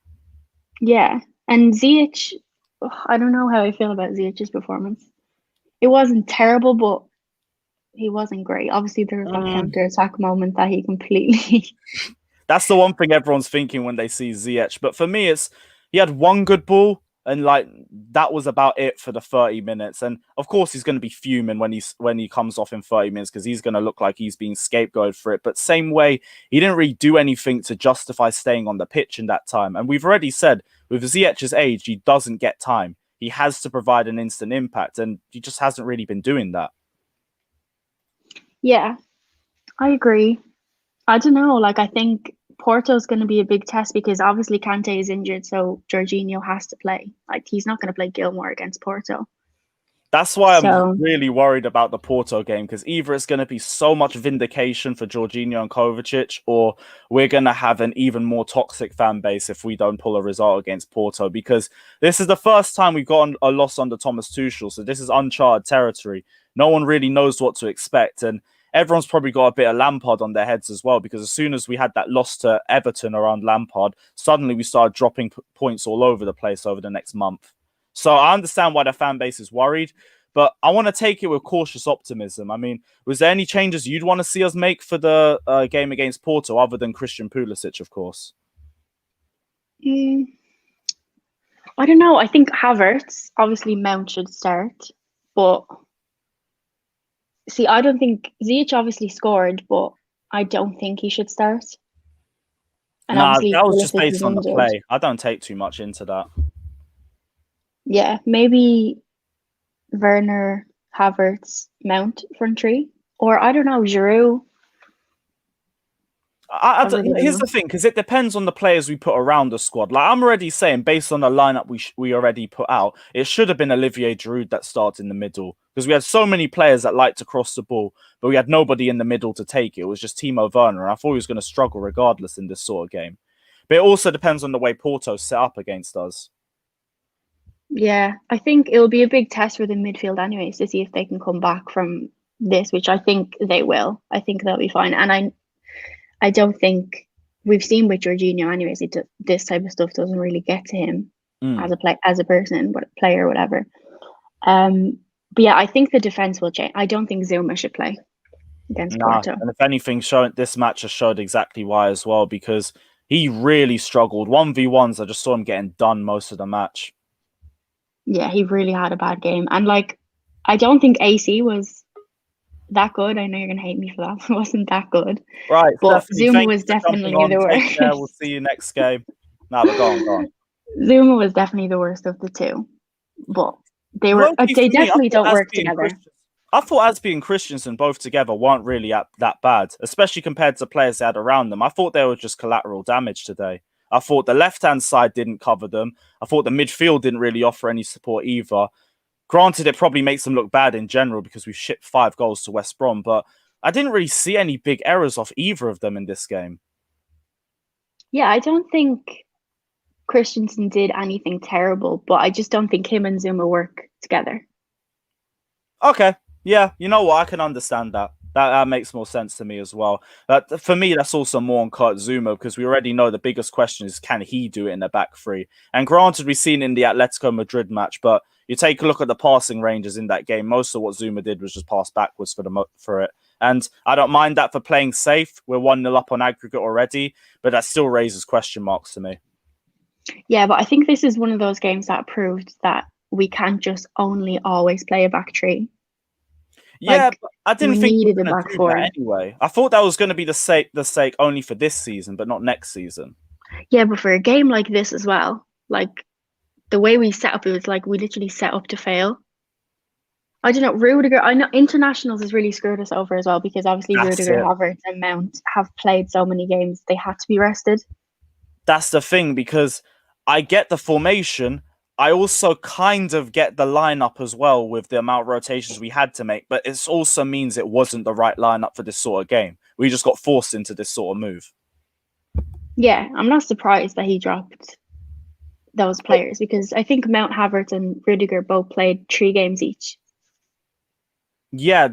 Yeah. And Ziyech, I don't know how I feel about Ziyech's performance. It wasn't terrible, but he wasn't great. Obviously, there was that counter-attack moment that he completely... That's the one thing everyone's thinking when they see Ziyech. But for me, he had one good ball, and like that was about it for the 30 minutes. And of course, he's going to be fuming when he comes off in 30 minutes because he's going to look like he's being scapegoated for it. But same way, he didn't really do anything to justify staying on the pitch in that time. And we've already said, with Ziyech's age, he doesn't get time. He has to provide an instant impact, and he just hasn't really been doing that. Yeah, I agree. I don't know. Like, I think Porto's going to be a big test because obviously Kante is injured, so Jorginho has to play. Like, he's not going to play Gilmore against Porto. That's why I'm really worried about the Porto game, because either it's going to be so much vindication for Jorginho and Kovacic, or we're going to have an even more toxic fan base if we don't pull a result against Porto, because this is the first time we've gotten a loss under Thomas Tuchel, so this is uncharted territory. No one really knows what to expect, and everyone's probably got a bit of Lampard on their heads as well, because as soon as we had that loss to Everton around Lampard, suddenly we started dropping points all over the place over the next month. So I understand why the fan base is worried, but I want to take it with cautious optimism. I mean, was there any changes you'd want to see us make for the game against Porto, other than Christian Pulisic, of course? I don't know. I think Havertz, obviously Mount should start, but see, I don't think Ziyech obviously scored, but I don't think he should start. And that was just based on the play. I don't take too much into that. Yeah, maybe Werner, Havertz, Mount front three, or I don't know, Giroud. Here's the thing, because it depends on the players we put around the squad. Like, I'm already saying, based on the lineup we already put out, it should have been Olivier Giroud that starts in the middle, because we had so many players that like to cross the ball, but we had nobody in the middle to take it. It was just Timo Werner, and I thought he was going to struggle regardless in this sort of game. But it also depends on the way Porto's set up against us. Yeah, I think it'll be a big test for the midfield anyways to see if they can come back from this, which I think they will. I think they'll be fine. And I don't think we've seen with Jorginho anyways, this type of stuff doesn't really get to him as a person, but player, whatever. But yeah, I think the defense will change. I don't think Zuma should play against Porto. And if anything, this match has showed exactly why as well, because he really struggled. 1v1s, I just saw him getting done most of the match. Yeah, he really had a bad game. And like, I don't think AC was that good. I know you're going to hate me for that. It wasn't that good. Right. But Zuma was definitely the worst. We'll see you next game. No, but go on. Zuma was definitely the worst of the two. But they definitely don't work together. I thought Asby and Christensen both together weren't really that bad, especially compared to players they had around them. I thought they were just collateral damage today. I thought the left-hand side didn't cover them. I thought the midfield didn't really offer any support either. Granted, it probably makes them look bad in general because we've shipped 5 goals to West Brom, but I didn't really see any big errors off either of them in this game. Yeah, I don't think Christensen did anything terrible, but I just don't think him and Zuma work together. Okay. Yeah, you know what? I can understand that. That makes more sense to me as well. For me, that's also more on Kurt Zuma, because we already know the biggest question is, can he do it in the back three? And granted, we've seen in the Atletico Madrid match, but you take a look at the passing ranges in that game. Most of what Zuma did was just pass backwards for it. And I don't mind that for playing safe. We're 1-0 up on aggregate already, but that still raises question marks to me. Yeah, but I think this is one of those games that proved that we can't just only always play a back three. Yeah, Like, but I didn't we think we needed were a going back to do four. that anyway. I thought that was going to be the sake only for this season, but not next season. Yeah, but for a game like this as well, like the way we set up, it was like we literally set up to fail. I don't know, Rudiger. I know internationals has really screwed us over as well because obviously That's Rudiger, it. Havertz, and Mount have played so many games; they had to be rested. That's the thing, because I get the formation. I also kind of get the lineup as well with the amount of rotations we had to make, but it also means it wasn't the right lineup for this sort of game. We just got forced into this sort of move. Yeah, I'm not surprised that he dropped those players because I think Mount, Havertz, and Rudiger both played 3 games each. Yeah,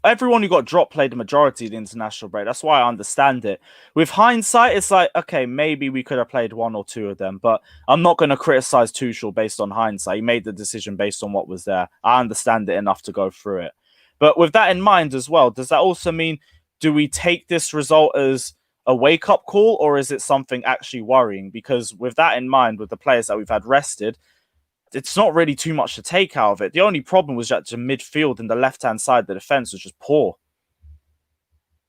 everyone who got dropped played the majority of the international break. That's why I understand it. With hindsight, it's like, okay, maybe we could have played 1 or 2 of them, but I'm not going to criticize Tuchel based on hindsight. He made the decision based on what was there. I understand it enough to go through it. But with that in mind as well, does that also mean, do we take this result as a wake-up call, or is it something actually worrying? Because with that in mind, with the players that we've had rested, it's not really too much to take out of it. The only problem was that the midfield and the left-hand side, the defense was just poor.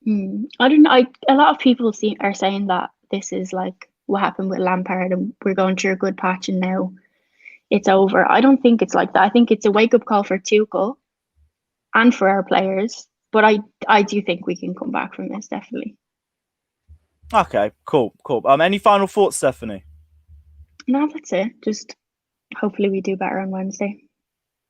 I don't know. A lot of people are saying that this is like what happened with Lampard and we're going through a good patch and now it's over. I don't think it's like that. I think it's a wake-up call for Tuchel and for our players. But I do think we can come back from this, definitely. Okay, cool. Any final thoughts, Stephanie? No, that's it. Just hopefully we do better on Wednesday.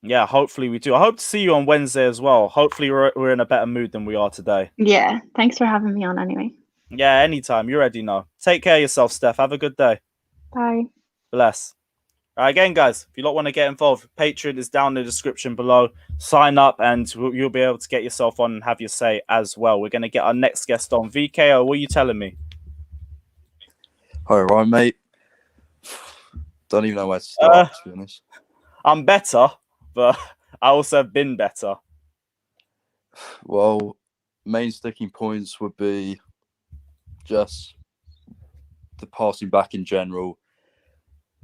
Yeah, hopefully we do. I hope to see you on Wednesday as well. Hopefully we're in a better mood than we are today. Yeah, thanks for having me on anyway. Yeah, anytime. You already know. Take care of yourself, Steph. Have a good day. Bye. Bless. All right, again, guys, if you don't want to get involved, Patreon is down in the description below. Sign up and you'll be able to get yourself on and have your say as well. We're going to get our next guest on. VKO, what are you telling me? All right, mate. Don't even know where to start, to be honest. I'm better, but I also have been better. Well, main sticking points would be just the passing back in general,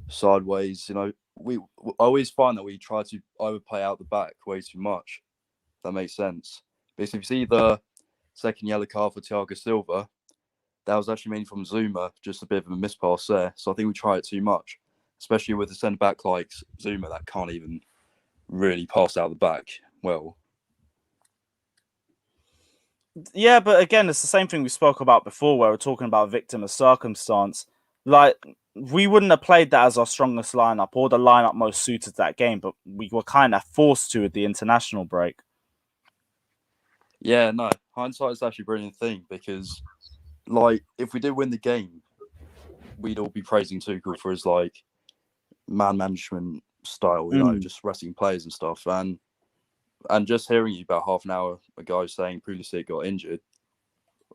sideways. You know, I always find that we try to overplay out the back way too much. That makes sense. Because if you see the second yellow card for Thiago Silva, that was actually mainly from Zuma, just a bit of a mispass there. So I think we try it too much, especially with a centre back like Zuma that can't even really pass out the back well. Yeah, but again, it's the same thing we spoke about before, where we're talking about victim of circumstance. Like, we wouldn't have played that as our strongest lineup or the lineup most suited to that game, but we were kind of forced to at the international break. Yeah, no, hindsight is actually a brilliant thing because, like, if we did win the game, we'd all be praising Tuchel for his, like, man management style, you know, just resting players and stuff. And just hearing you about half an hour ago saying Pulisic got injured,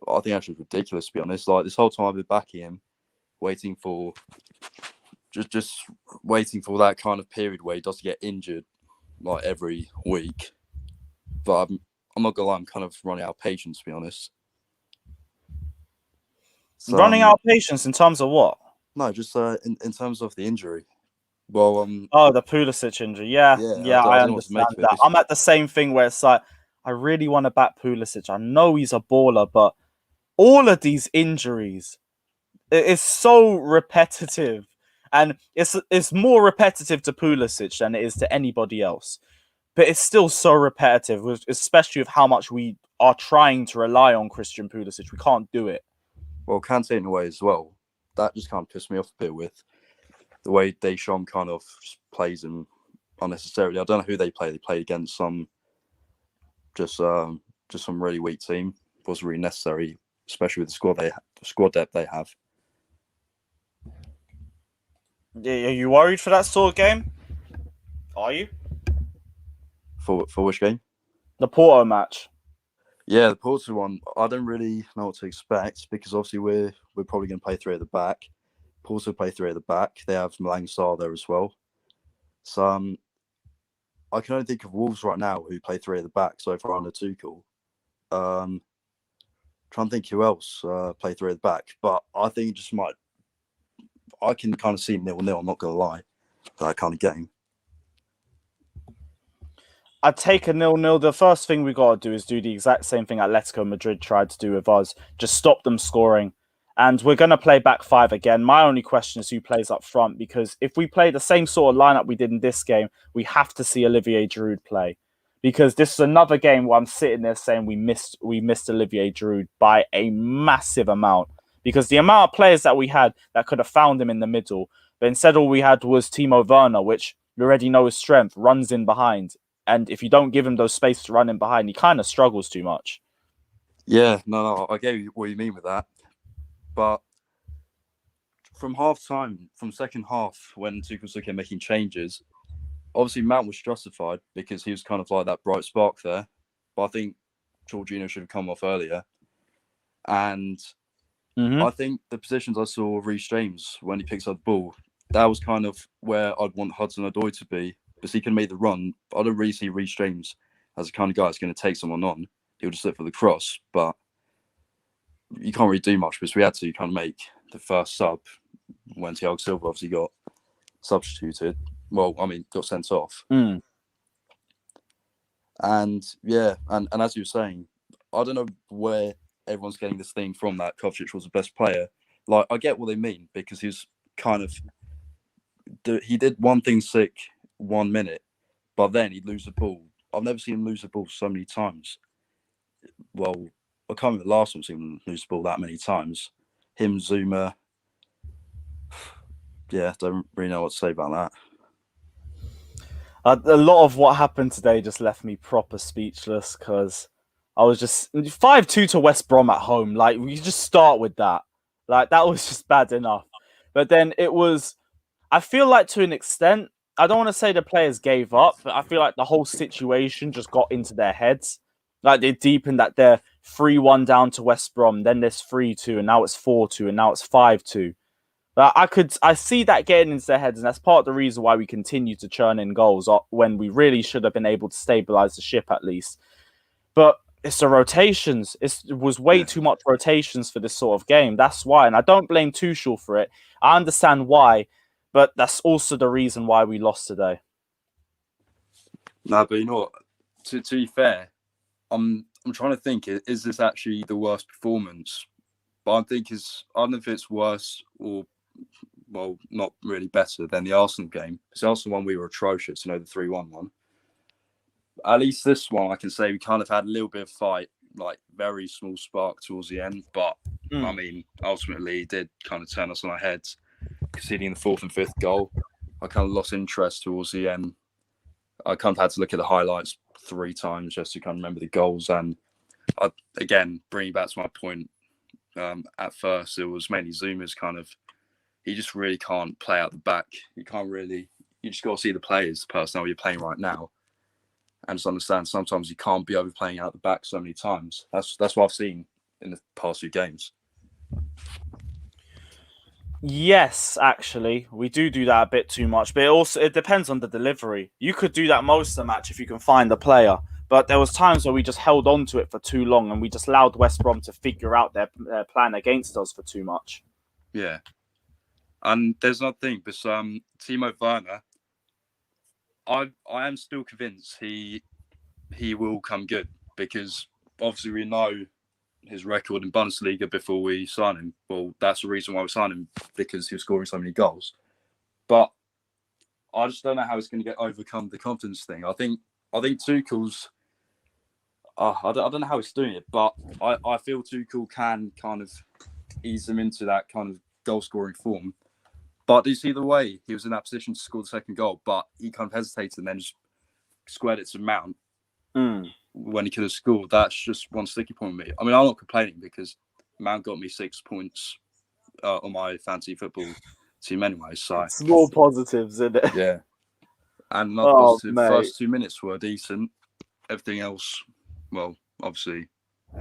I think that's just ridiculous, to be honest. Like, this whole time I've been backing him, waiting for waiting for that kind of period where he doesn't get injured, like, every week. But I'm not gonna lie, I'm kind of running out of patience, to be honest. So, running out of patience in terms of what? No, just in terms of the injury. Well, the Pulisic injury. Yeah, I understand that. I'm at the same thing where it's like, I really want to back Pulisic. I know he's a baller, but all of these injuries, it's so repetitive. And it's more repetitive to Pulisic than it is to anybody else. But it's still so repetitive, especially with how much we are trying to rely on Christian Pulisic. We can't do it. Well, Kante in a way as well. That just kind of pissed me off a bit with the way Deschamps kind of plays him unnecessarily. I don't know who they play. They played against some some really weak team. It wasn't really necessary, especially with the squad depth they have. Yeah, are you worried for that sort of game? Are you? For which game? The Porto match. Yeah, the Porto one. I don't really know what to expect because obviously we're probably going to play 3 at the back. Porto play 3 at the back. They have Malang Sarr there as well. So I can only think of Wolves right now who play 3 at the back so far under Tuchel. Trying to think who else play 3 at the back, but I think it just might. I can kind of see 0-0. I'm not gonna lie, that kind of game. I'd take a 0-0. The first thing we got to do is do the exact same thing Atletico Madrid tried to do with us. Just stop them scoring. And we're going to play back 5 again. My only question is who plays up front, because if we play the same sort of lineup we did in this game, we have to see Olivier Giroud play. Because this is another game where I'm sitting there saying we missed Olivier Giroud by a massive amount. Because the amount of players that we had that could have found him in the middle, but instead all we had was Timo Werner, which we already know his strength, runs in behind. And if you don't give him those space to run in behind, he kind of struggles too much. Yeah, no, I get what you mean with that. But from half-time, from second half, when Tuchel's looking at making changes, obviously Mount was justified because he was kind of like that bright spark there. But I think Jorginho should have come off earlier. And I think the positions I saw Reece James when he picks up the ball, that was kind of where I'd want Hudson-Odoi to be. Because he can make the run. I don't really see Reece James as the kind of guy that's going to take someone on. He'll just look for the cross. But you can't really do much because we had to kind of make the first sub when Thiago Silva obviously got substituted. Well, I mean, got sent off. And yeah, and as you were saying, I don't know where everyone's getting this thing from that Kovacic was the best player. Like, I get what they mean because he was kind of... He did one thing sick 1 minute, but then he'd lose the ball. I've never seen him lose the ball so many times. Well, I can't remember the last time I've seen him lose the ball that many times. Him, Zuma. Yeah, don't really know what to say about that. A lot of what happened today just left me proper speechless because I was just 5-2 to West Brom at home. Like, you just start with that. Like, that was just bad enough. But then it was, I feel like to an extent, I don't want to say the players gave up, but I feel like the whole situation just got into their heads. Like, they deepened that they're 3-1 down to West Brom, then there's 3-2, and now it's 4-2, and now it's 5-2. But I see that getting into their heads, and that's part of the reason why we continue to churn in goals when we really should have been able to stabilize the ship at least. But it's the rotations. It was way too much rotations for this sort of game. That's why, and I don't blame Tuchel for it. I understand why. But that's also the reason why we lost today. No, but you know what? To be fair, I'm trying to think. Is this actually the worst performance? But I don't know if it's worse or, well, not really better than the Arsenal game. Because the Arsenal one we were atrocious. The 3-1 one. At least this one, I can say we kind of had a little bit of fight, like very small spark towards the end. But I mean, ultimately, it did kind of turn us on our heads. Conceding the 4th and 5th goal, I kind of lost interest towards the end. I kind of had to look at the highlights 3 times just to kind of remember the goals. And again, bringing back to my point, at first it was mainly Zuma's kind of, he just really can't play out the back. You just got to see the players, the personnel you're playing right now, and just understand sometimes you can't be overplaying out the back so many times. That's what I've seen in the past few games. Yes, actually, we do that a bit too much, but it depends on the delivery. You could do that most of the match if you can find the player, but there was times where we just held on to it for too long and we just allowed West Brom to figure out their plan against us for too much. Yeah, and there's another thing, but Timo Werner, I am still convinced he will come good because obviously we know his record in Bundesliga before we sign him. Well, that's the reason why we signed him, because he was scoring so many goals. But I just don't know how he's going to overcome the confidence thing. I think Tuchel's... I don't know how he's doing it, but I feel Tuchel can kind of ease him into that kind of goal-scoring form. But do you see the way he was in that position to score the second goal, but he kind of hesitated and then just squared it to Mount when he could have scored? That's just one sticky point with me. I mean, I'm not complaining because Mount got me 6 points on my fantasy football team anyway. So small positives, isn't it? Yeah. And another positive, first 2 minutes were decent. Everything else, well, obviously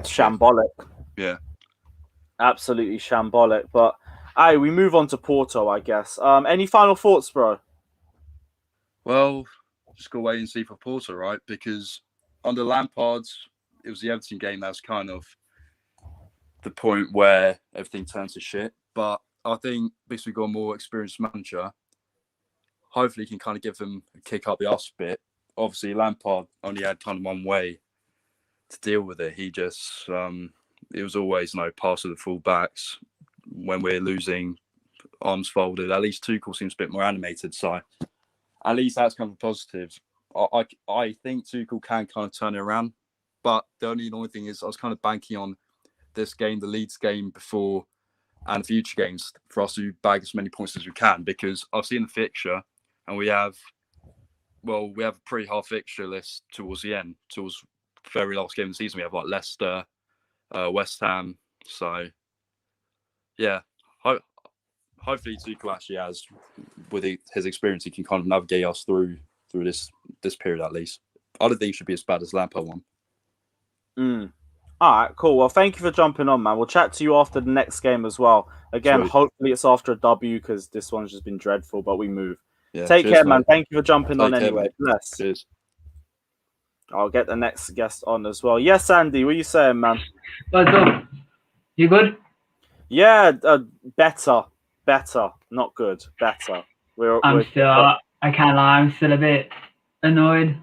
shambolic. Yeah. Absolutely shambolic. But we move on to Porto, I guess. Any final thoughts, bro? Well, just go wait and see for Porto, right? Because under Lampard, it was the Everton game that was kind of the point where everything turned to shit. But I think because we've got a more experienced manager, hopefully he can kind of give them a kick up the arse a bit. Obviously, Lampard only had kind of one way to deal with it. He just, it was always pass to the full backs when we're losing, arms folded. At least Tuchel seems a bit more animated, so at least that's kind of positive. I think Tuchel can kind of turn it around, but the only annoying thing is I was kind of banking on this game, the Leeds game before, and future games for us to bag as many points as we can, because I've seen the fixture and we have a pretty hard fixture list towards the end, towards the very last game of the season. We have like Leicester, West Ham. So yeah, hopefully Tuchel actually has, with his experience, he can kind of navigate us through this period at least. I don't think it should be as bad as Lampard one. All right, cool. Well, thank you for jumping on, man. We'll chat to you after the next game as well. Again, Sweet. Hopefully it's after a W, because this one's just been dreadful, but we move. Yeah, Take cheers, care, mate. man. Thank you for jumping on Take care, anyway. mate. Bless. Cheers. I'll get the next guest on as well. Yes, Andy, what are you saying, man? What's up? You good? Yeah, better. Not good. Better. I can't lie, I'm still a bit annoyed.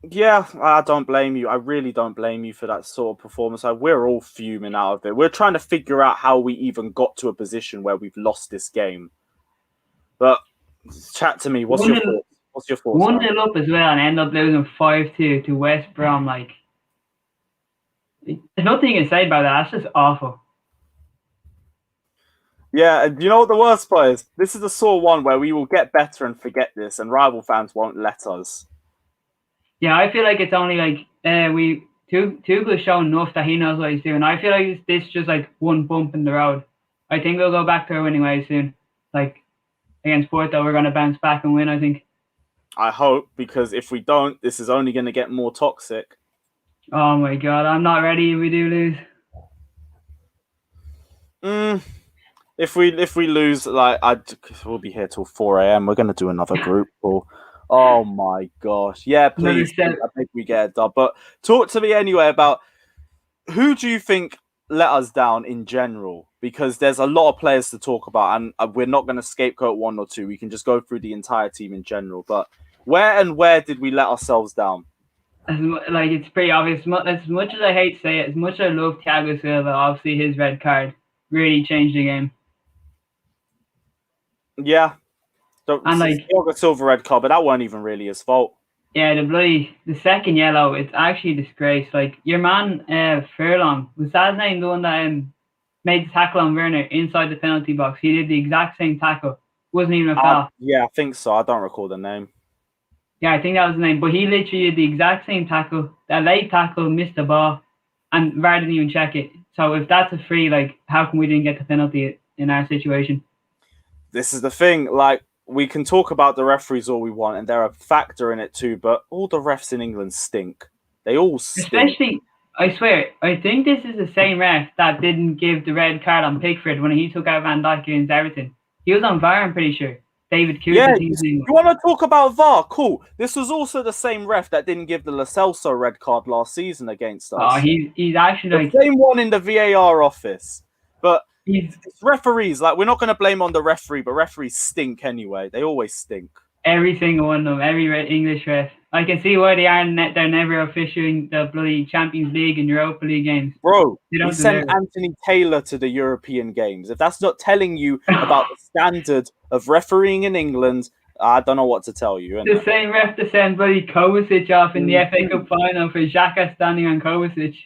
Yeah, I don't blame you. I really don't blame you for that sort of performance. We're all fuming out of it. We're trying to figure out how we even got to a position where we've lost this game. But chat to me. What's your thoughts? 1-0 up as well and end up losing 5-2 to West Brom. Like, there's nothing you can say about that. That's just awful. Yeah, and you know what the worst part is? This is the sort of one where we will get better and forget this, and rival fans won't let us. Yeah, I feel like it's only like Tuchel's shown enough that he knows what he's doing. I feel like this just like one bump in the road. I think we'll go back to our winning ways soon. Like against Porto, we're going to bounce back and win, I think. I hope, because if we don't, this is only going to get more toxic. Oh my God, I'm not ready if we do lose. If we lose, we'll be here till 4 a.m. We're going to do another group call. Oh my gosh. Yeah, please. I think we get it done. But talk to me anyway about who do you think let us down in general? Because there's a lot of players to talk about, and we're not going to scapegoat one or two. We can just go through the entire team in general. But where did we let ourselves down? It's pretty obvious. As much as I hate to say it, as much as I love Thiago Silva, obviously his red card really changed the game. Yeah. Thiago Silva red card, but that wasn't even really his fault. Yeah, the second yellow, it's actually a disgrace. Like, your man, Furlong, was that his name, the one that made the tackle on Werner inside the penalty box? He did the exact same tackle. Wasn't even a foul. Yeah, I think so. I don't recall the name. Yeah, I think that was the name. But he literally did the exact same tackle. That late tackle, missed the ball, and VAR didn't even check it. So if that's a free, how come we didn't get the penalty in our situation? This is the thing. We can talk about the referees all we want, and they're a factor in it too, but all the refs in England stink. They all stink. Especially, I swear, I think this is the same ref that didn't give the red card on Pickford when he took out Van Dijk against Everton. He was on VAR, I'm pretty sure. David Cooper. Yeah, you want to talk about VAR? Cool. This was also the same ref that didn't give the Lo Celso red card last season against us. Oh, he's actually the same one in the VAR office. But it's referees, we're not going to blame on the referee, but referees stink anyway. They always stink. Every single one of them, every English ref. I can see why they're never officiating the bloody Champions League and Europa League games. Bro, we sent Anthony Taylor to the European games. If that's not telling you about the standard of refereeing in England, I don't know what to tell you. The same ref to send bloody Kovacic off in the FA Cup final for Xhaka standing on Kovacic.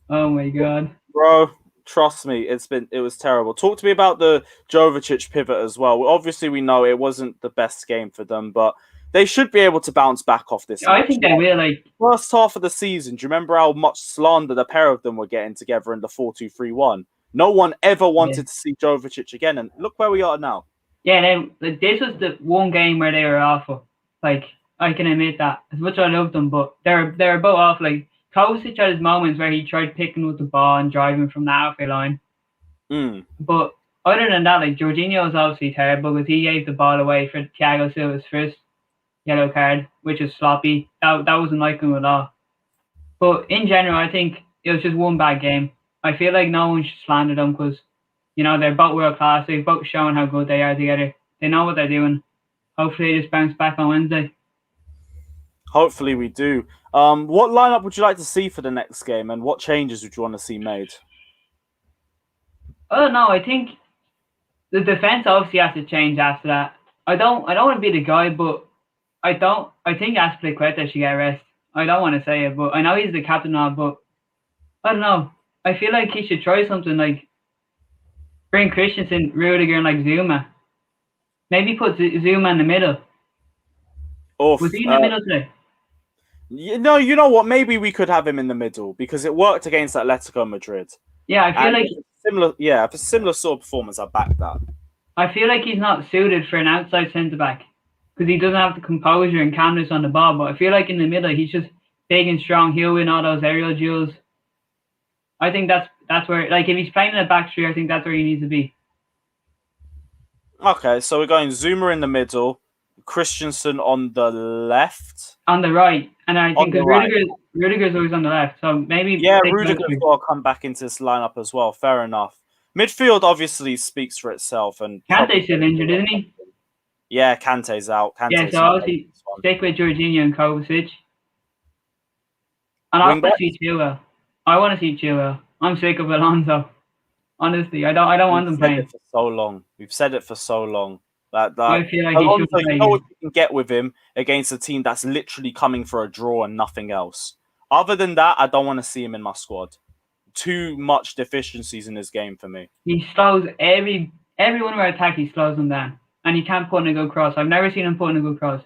Oh my God. Bro, trust me, it was terrible. Talk to me about the Jovicic pivot as well. Obviously, we know it wasn't the best game for them, but they should be able to bounce back off this. I think they will. First half of the season, do you remember how much slander the pair of them were getting together in the 4-2-3-1? No one ever wanted to see Jovicic again, and look where we are now. Yeah, this was the one game where they were awful. I can admit that. As much as I loved them, but they were both awful. Kovacic had his moments where he tried picking with the ball and driving from the halfway line. But other than that, Jorginho was obviously terrible because he gave the ball away for Thiago Silva's first yellow card, which is sloppy. That wasn't like him at all. But in general, I think it was just one bad game. I feel like no one should slander them because, they're both world class. They've both shown how good they are together. They know what they're doing. Hopefully they just bounce back on Wednesday. Hopefully we do. What lineup would you like to see for the next game, and what changes would you want to see made? I don't know. I think the defense obviously has to change after that. I don't want to be the guy, but I think Azpilicueta should get a rest. I don't want to say it, but I know he's the captain now, but I don't know. I feel like he should try something like bring Christensen, Rudiger, and like Zuma. Maybe put Zuma in the middle. Was he in the middle today? You know what? Maybe we could have him in the middle because it worked against Atletico Madrid. Yeah, I feel like similar. Yeah, for similar sort of performance, I back that. I feel like he's not suited for an outside centre back because he doesn't have the composure and calmness on the ball. But I feel like in the middle, he's just big and strong. He'll win all those aerial duels. I think that's where, like, if he's playing in the back three, I think that's where he needs to be. Okay, so we're going Zuma in the middle, Christensen on the left. On the right. And I think Rudiger's always on the left. So maybe... Yeah, Rudiger's got to come back into this lineup as well. Fair enough. Midfield obviously speaks for itself. And Kante's still injured, isn't he? Yeah, Kante's out. So obviously stick with Jorginho and Kovacic. And I want to see Chilwell. I'm sick of Alonso. Honestly, I don't want them playing. We've said it for so long. That I feel like Alonso, he should play. you know what you can get with him against a team that's literally coming for a draw and nothing else. Other than that, I don't want to see him in my squad. Too much deficiencies in his game for me. He slows every one of our attack. He slows them down, and he can't put in a good cross. I've never seen him put in a good cross.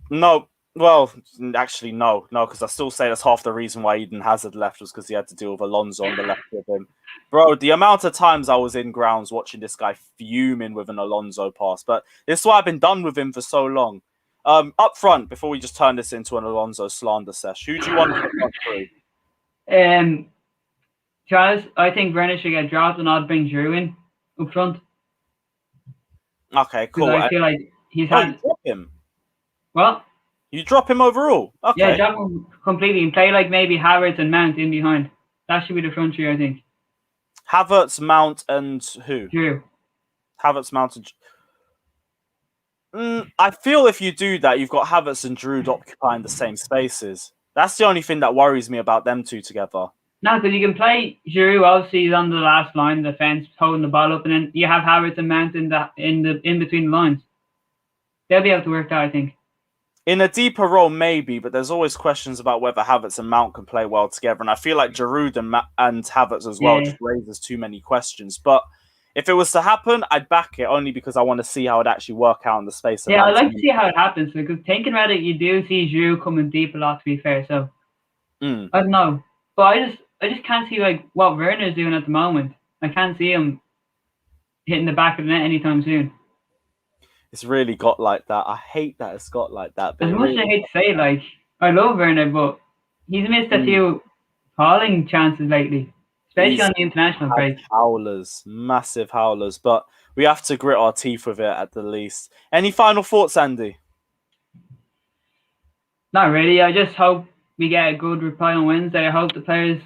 No. Well, actually, no, because I still say that's half the reason why Eden Hazard left was because he had to deal with Alonso on the left with him. Bro, the amount of times I was in grounds watching this guy fuming with an Alonso pass, but this is why I've been done with him for so long. Up front, before we just turn this into an Alonso slander sesh, who do you want to front three? Charles, I think Werner should get dropped and I'd bring Drew in up front. Okay, cool. I feel like he's had... You drop him? What? You drop him overall? Okay. Yeah, drop him completely and play like maybe Havertz and Mount in behind. That should be the front three, I think. Havertz, Mount, and who? Drew. Havertz, Mount, and... I feel if you do that, you've got Havertz and Drew occupying the same spaces. That's the only thing that worries me about them two together. No, because you can play Giroud, obviously he's on the last line, the defense, holding the ball up, and then you have Havertz and Mount in between the lines. They'll be able to work that, I think. In a deeper role, maybe, but there's always questions about whether Havertz and Mount can play well together. And I feel like Giroud and Havertz as well just raises too many questions. But if it was to happen, I'd back it only because I want to see how it actually work out in the space. Yeah, I'd like to see how it happens because thinking about it, you do see Giroud coming deep a lot, to be fair. So I don't know, but I just can't see like what Werner's doing at the moment. I can't see him hitting the back of the net anytime soon. It's really got like that. I hate that it's got like that. As much as I hate to say, like, I love Werner, but he's missed a few falling chances lately, especially on the international break. Howlers, massive howlers, but we have to grit our teeth with it at the least. Any final thoughts, Andy? Not really. I just hope we get a good reply on Wednesday. I hope the players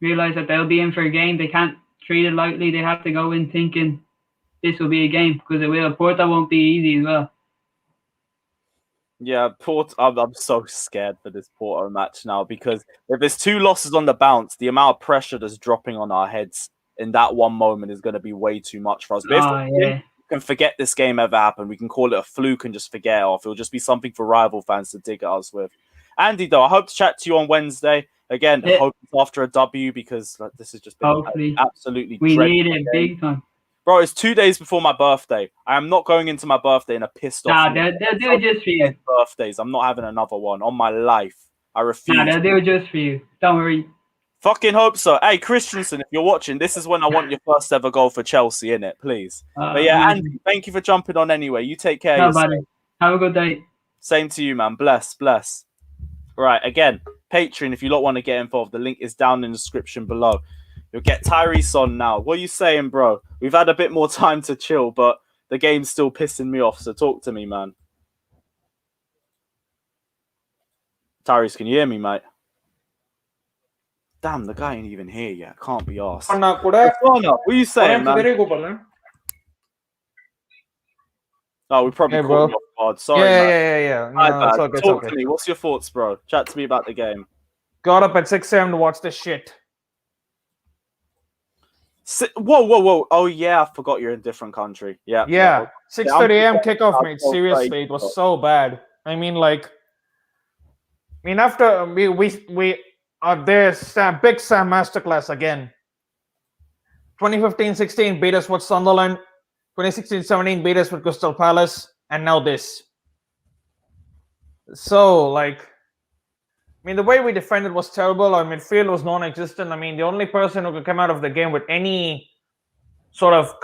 realise that they'll be in for a game. They can't treat it lightly. They have to go in thinking this will be a game because it will. Porto won't be easy as well. Yeah, I'm so scared for this Porto match now because if there's 2 losses on the bounce, the amount of pressure that's dropping on our heads in that one moment is going to be way too much for us. But if we can forget this game ever happened, we can call it a fluke and just forget it off. It'll just be something for rival fans to dig at us with. Andy, though, I hope to chat to you on Wednesday. Again, I hope it's after a W because this has just been absolutely we need it big time. Bro, it's 2 days before my birthday. I am not going into my birthday in a pissed off. Nah, they'll do it just for you. Birthdays. I'm not having another one on my life. I refuse. Nah, they'll do it just for you. Don't worry. Fucking hope so. Hey, Christensen, if you're watching, this is when I want your first ever goal for Chelsea, innit? Please. But yeah, Andy, thank you for jumping on anyway. You take care of yourself. Buddy. Have a good day. Same to you, man. Bless. Right, again, Patreon, if you lot want to get involved, the link is down in the description below. You'll get Tyrese on now. What are you saying, bro? We've had a bit more time to chill, but the game's still pissing me off. So talk to me, man. Tyrese, can you hear me, mate? Damn, the guy ain't even here yet. Can't be arsed. What are you saying, man? Oh, we probably caught you off guard. Sorry, man. Yeah. My No, bad. it's okay. Talk to me. What's your thoughts, bro? Chat to me about the game. Got up at 6 a.m. to watch this shit. Whoa. Oh, yeah, I forgot you're in a different country. Yeah. 6:30 a.m. kickoff, mate. Seriously, it was so bad. I mean, after we there's Big Sam masterclass again. 2015-16 beat us with Sunderland. 2016-17 beat us with Crystal Palace, and now this. So, the way we defended was terrible. Our midfield was non-existent. The only person who could come out of the game with any sort of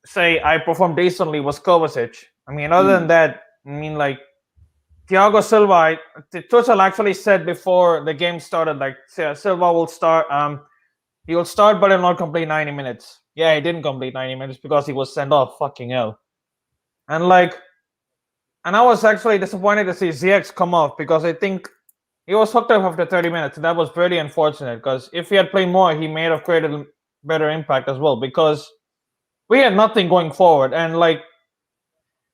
say I performed decently was Kovacic. Other than that, Thiago Silva, Tuchel actually said before the game started, Silva will start. He will start, but he'll not complete 90 minutes. Yeah, he didn't complete 90 minutes because he was sent off. Fucking hell. And I was actually disappointed to see ZX come off because I think he was hooked up after 30 minutes. And that was very unfortunate because if he had played more, he may have created a better impact as well because we had nothing going forward. And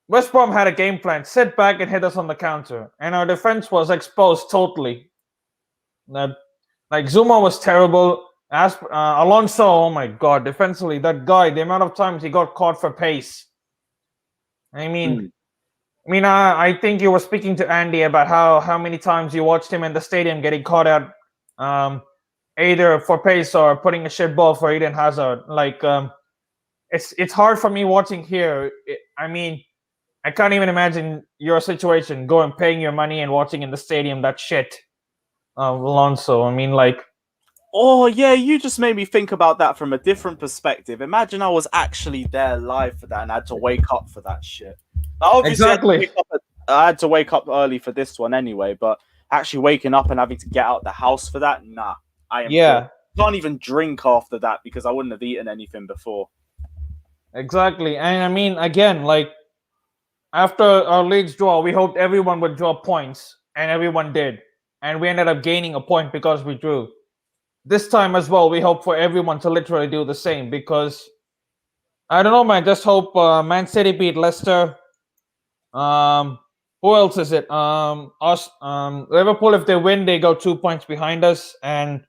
West Brom had a game plan, sit back and hit us on the counter. And our defense was exposed totally. Zuma was terrible. Alonso, oh my God, defensively, that guy, the amount of times he got caught for pace. I think you were speaking to Andy about how many times you watched him in the stadium getting caught out either for pace or putting a shit ball for Eden Hazard. It's hard for me watching here. I can't even imagine your situation, paying your money and watching in the stadium that shit. Alonso, Oh, yeah, you just made me think about that from a different perspective. Imagine I was actually there live for that and I had to wake up for that shit. Obviously, exactly. I had to wake up early for this one anyway, but actually waking up and having to get out the house for that, nah. I can't even drink after that because I wouldn't have eaten anything before. Exactly. And again, after our league's draw, we hoped everyone would draw points, and everyone did. And we ended up gaining a point because we drew. This time as well, we hope for everyone to literally do the same because I don't know, man. Just hope Man City beat Leicester. Who else is it? Liverpool, if they win, they go 2 points behind us. And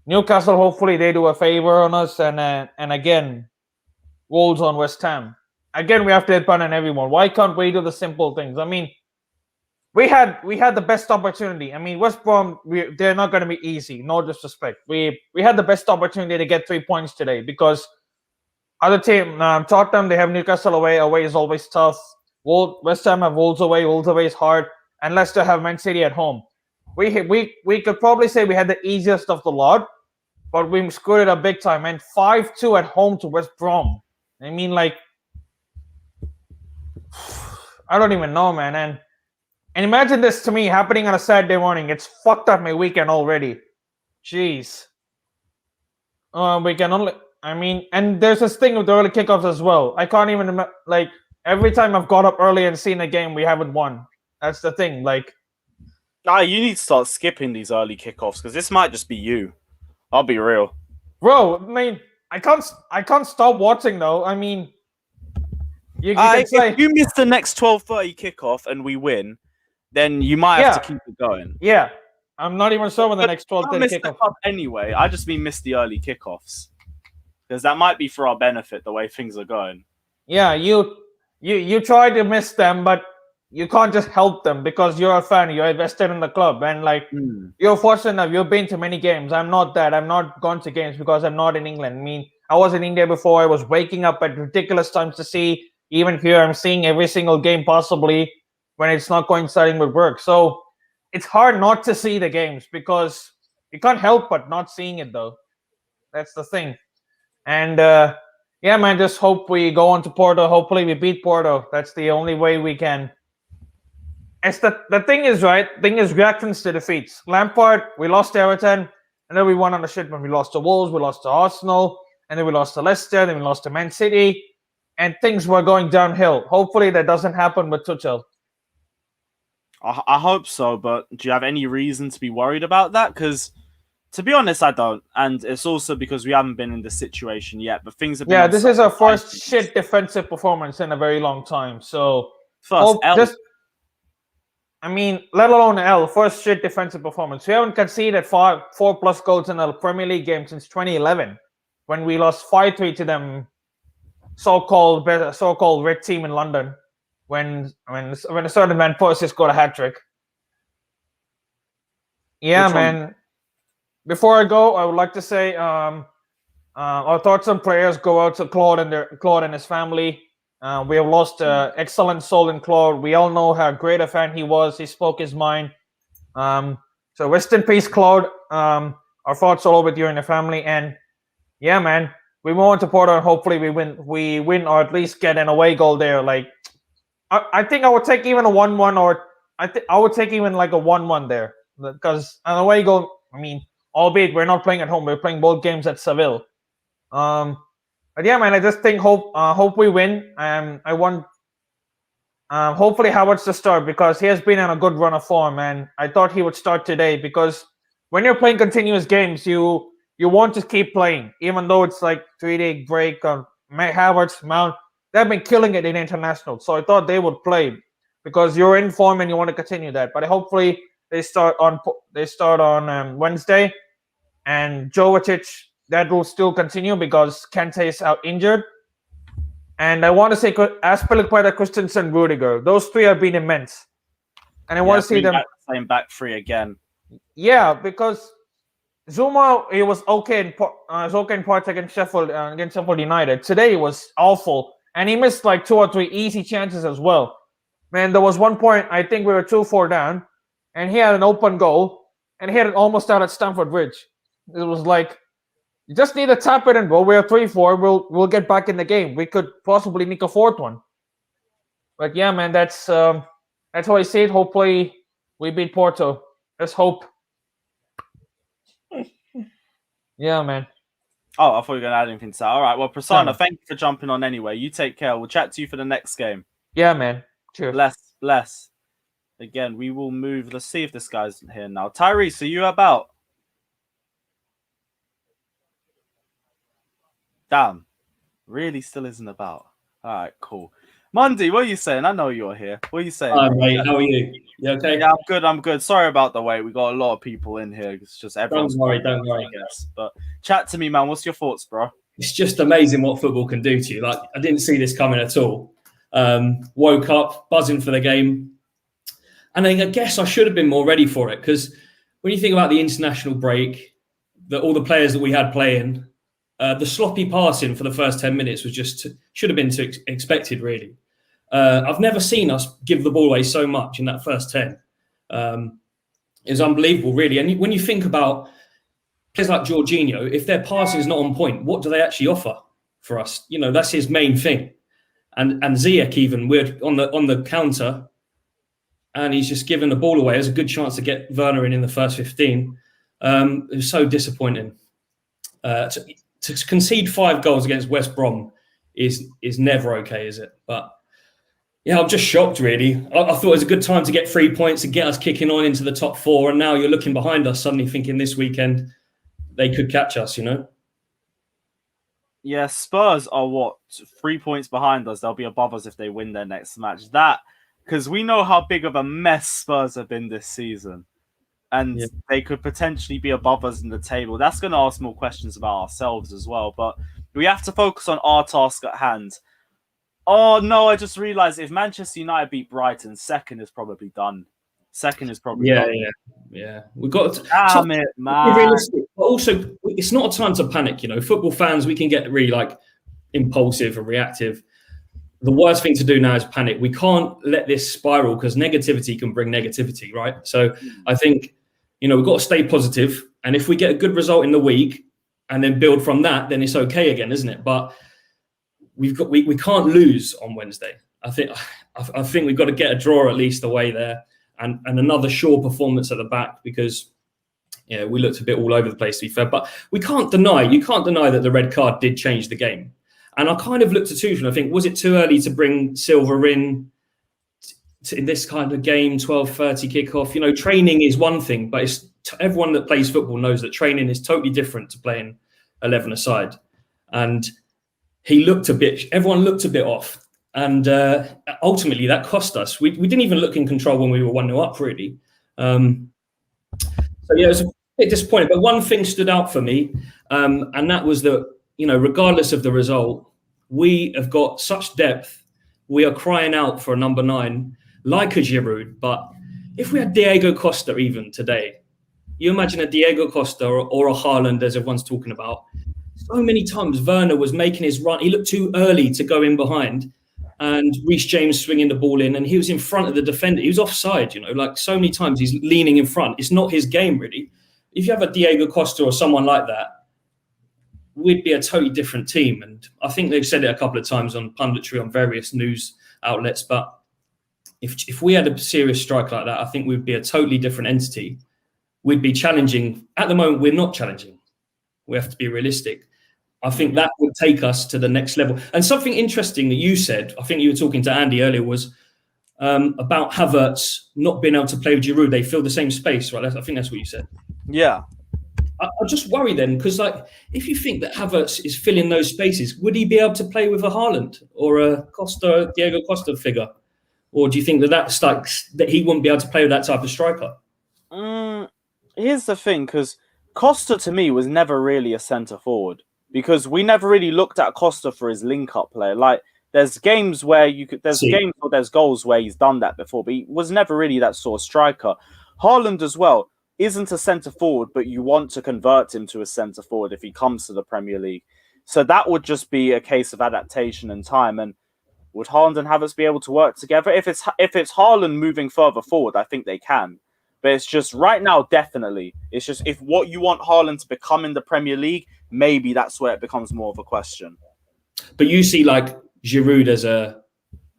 Newcastle, hopefully, they do a favor on us. And again, Wolves on West Ham. Again, we have to hit button on everyone. Why can't we do the simple things? We had the best opportunity. West Brom, they're not going to be easy. No disrespect. We had the best opportunity to get 3 points today because other team, Tottenham, they have Newcastle away. Away is always tough. West Ham have Wolves away. Wolves away is hard. And Leicester have Man City at home. We could probably say we had the easiest of the lot, but we screwed it up big time. And 5-2 at home to West Brom. I don't even know, man. And imagine this to me happening on a Saturday morning. It's fucked up my weekend already. Jeez. We can only... and there's this thing with the early kickoffs as well. I can't even... every time I've got up early and seen a game, we haven't won. That's the thing. You need to start skipping these early kickoffs because this might just be you. I'll be real. Bro, I can't stop watching, though. You can say... If you miss the next 12:30 kickoff and we win... then you might have to keep it going. Yeah. I'm not even sure when the next 12:30 kickoff. Anyway, I just mean miss the early kickoffs. Because that might be for our benefit, the way things are going. Yeah, you try to miss them, but you can't just help them because you're a fan. You're invested in the club. And you're fortunate enough. You've been to many games. I'm not that. I'm not gone to games because I'm not in England. I was in India before. I was waking up at ridiculous times to see. Even here, I'm seeing every single game possibly when it's not coinciding with work. So it's hard not to see the games because you can't help but not seeing it, though. That's the thing. And yeah, man, just hope we go on to Porto. Hopefully we beat Porto. That's the only way we can. It's the thing is, right? Thing is reactions to defeats. Lampard, we lost to Everton, and then we won on the shit when we lost to Wolves, we lost to Arsenal, and then we lost to Leicester, then we lost to Man City. and things were going downhill. Hopefully that doesn't happen with Tuchel. I hope so, but do you have any reason to be worried about that? Because, to be honest, I don't. And it's also because we haven't been in this situation yet. But things have been... Yeah, this is our first shit defensive performance in a very long time. So, first L. let alone L, first shit defensive performance. We haven't conceded 4+ goals in a Premier League game since 2011, when we lost 5-3 to them so-called red team in London, when a certain man Percy scored a hat-trick. Yeah, man. Before I go, I would like to say our thoughts and prayers go out to Claude and his family. We have lost an excellent soul in Claude. We all know how great a fan he was. He spoke his mind. So rest in peace, Claude. Our thoughts are all with you and your family. And yeah, man, we move on to Porto, and hopefully we win or at least get an away goal there. Like, I think I would take even a 1-1, or I would take even like a 1-1 there, because an away goal, albeit we're not playing at home, we're playing both games at Seville. But yeah, man, I just think hope we win. I want hopefully Havertz to start, because he has been on a good run of form, and I thought he would start today, because when you're playing continuous games, you want to keep playing, even though it's like 3-day break. Havertz, Mount, they've been killing it in international, so I thought they would play because you're in form and you want to continue that. But hopefully they start on Wednesday, and Jovetic, that will still continue because Kante is out injured. And I want to say Aspilicueta, Christensen, Rudiger. Those three have been immense. And I want to see them playing back three again. Yeah, because Zuma, he was okay in parts against Sheffield United. Today he was awful, and he missed like 2 or 3 easy chances as well. Man, there was one point, I think we were 2-4 down, and he had an open goal, and he had it almost out at Stamford Bridge. It was like, you just need to tap it and go. We're 3-4. We'll get back in the game. We could possibly nick a 4th one. But yeah, man, that's how I see it. Hopefully we beat Porto. Let's hope. Yeah, man. Oh, I thought you were going to add anything to that. All right. Well, Prasanna, thank you for jumping on anyway. You take care. We'll chat to you for the next game. Yeah, man. Cheers. Bless. Again, we will move. Let's see if this guy's here now. Tyrese, are you about? Damn. Really still isn't about. All right, cool. Mundy, what are you saying? I know you're here. What are you saying? Hi, mate. How are you? You okay? Yeah, I'm good. Sorry about the wait. We got a lot of people in here. It's just everyone. Don't worry. I guess. But chat to me, man. What's your thoughts, bro? It's just amazing what football can do to you. Like, I didn't see this coming at all. Woke up, buzzing for the game. And I guess I should have been more ready for it, because when you think about the international break, all the players that we had playing, the sloppy passing for the first 10 minutes was just should have been expected, really. I've never seen us give the ball away so much in that first 10. It was unbelievable, really. And when you think about players like Jorginho, if their passing is not on point, what do they actually offer for us? You know, that's his main thing. And Ziyech, even, we're on the counter, and he's just given the ball away. There's a good chance to get Werner in the first 15. It was so disappointing. To concede 5 goals against West Brom is never okay, is it? But yeah, I'm just shocked, really. I thought it was a good time to get 3 points and get us kicking on into the top 4. And now you're looking behind us, suddenly thinking this weekend they could catch us, you know? Yeah, Spurs are 3 points behind us. They'll be above us if they win their next match. Because we know how big of a mess Spurs have been this season. And they could potentially be above us in the table. That's going to ask more questions about ourselves as well. But we have to focus on our task at hand. Oh, no, I just realised if Manchester United beat Brighton, second is probably done. Yeah. We've got to... Damn it, man. Realistic. But also, it's not a time to panic, you know. Football fans, we can get really, impulsive and reactive. The worst thing to do now is panic. We can't let this spiral, because negativity can bring negativity, right? So I think, we've got to stay positive. And if we get a good result in the week and then build from that, then it's okay again, isn't it? But we can't lose on Wednesday. I think we've got to get a draw at least away there, and another sure performance at the back, because we looked a bit all over the place, to be fair. But you can't deny that the red card did change the game. And I kind of looked at Tuchel and I think, was it too early to bring Silva in this kind of game, 12:30 kickoff? You know, training is one thing, but everyone that plays football knows that training is totally different to playing 11 aside. And everyone looked a bit off. And ultimately that cost us. We didn't even look in control when we were 1-0 up, really. So yeah, it was a bit disappointing. But one thing stood out for me, and that was that, you know, regardless of the result, we have got such depth. We are crying out for a number 9, like a Giroud. But if we had Diego Costa even today, you imagine a Diego Costa or a Haaland, as everyone's talking about. So many times Werner was making his run. He looked too early to go in behind. And Reece James swinging the ball in, and he was in front of the defender. He was offside, you know, like so many times he's leaning in front. It's not his game, really. If you have a Diego Costa or someone like that, we'd be a totally different team. And I think they've said it a couple of times on punditry on various news outlets. But if we had a serious striker like that, I think we'd be a totally different entity. We'd be challenging. At the moment, we're not challenging. We have to be realistic. I think that would take us to the next level. And something interesting that you said, I think you were talking to Andy earlier, was about Havertz not being able to play with Giroud. They fill the same space, right? I think that's what you said. Yeah. I just worry then, because like, if you think that Havertz is filling those spaces, would he be able to play with a Haaland or a Diego Costa figure? Or do you think that's like, that he wouldn't be able to play with that type of striker? Here's the thing, because Costa to me was never really a centre forward. Because we never really looked at Costa for his link-up play. Like, there's games where games or there's goals where he's done that before, but he was never really that sort of striker. Haaland as well isn't a centre forward, but you want to convert him to a centre forward if he comes to the Premier League. So that would just be a case of adaptation and time. And would Haaland and Havertz be able to work together? If it's Haaland moving further forward, I think they can. But it's just right now, definitely. It's just if what you want Haaland to become in the Premier League, maybe that's where it becomes more of a question. But you see, like Giroud as a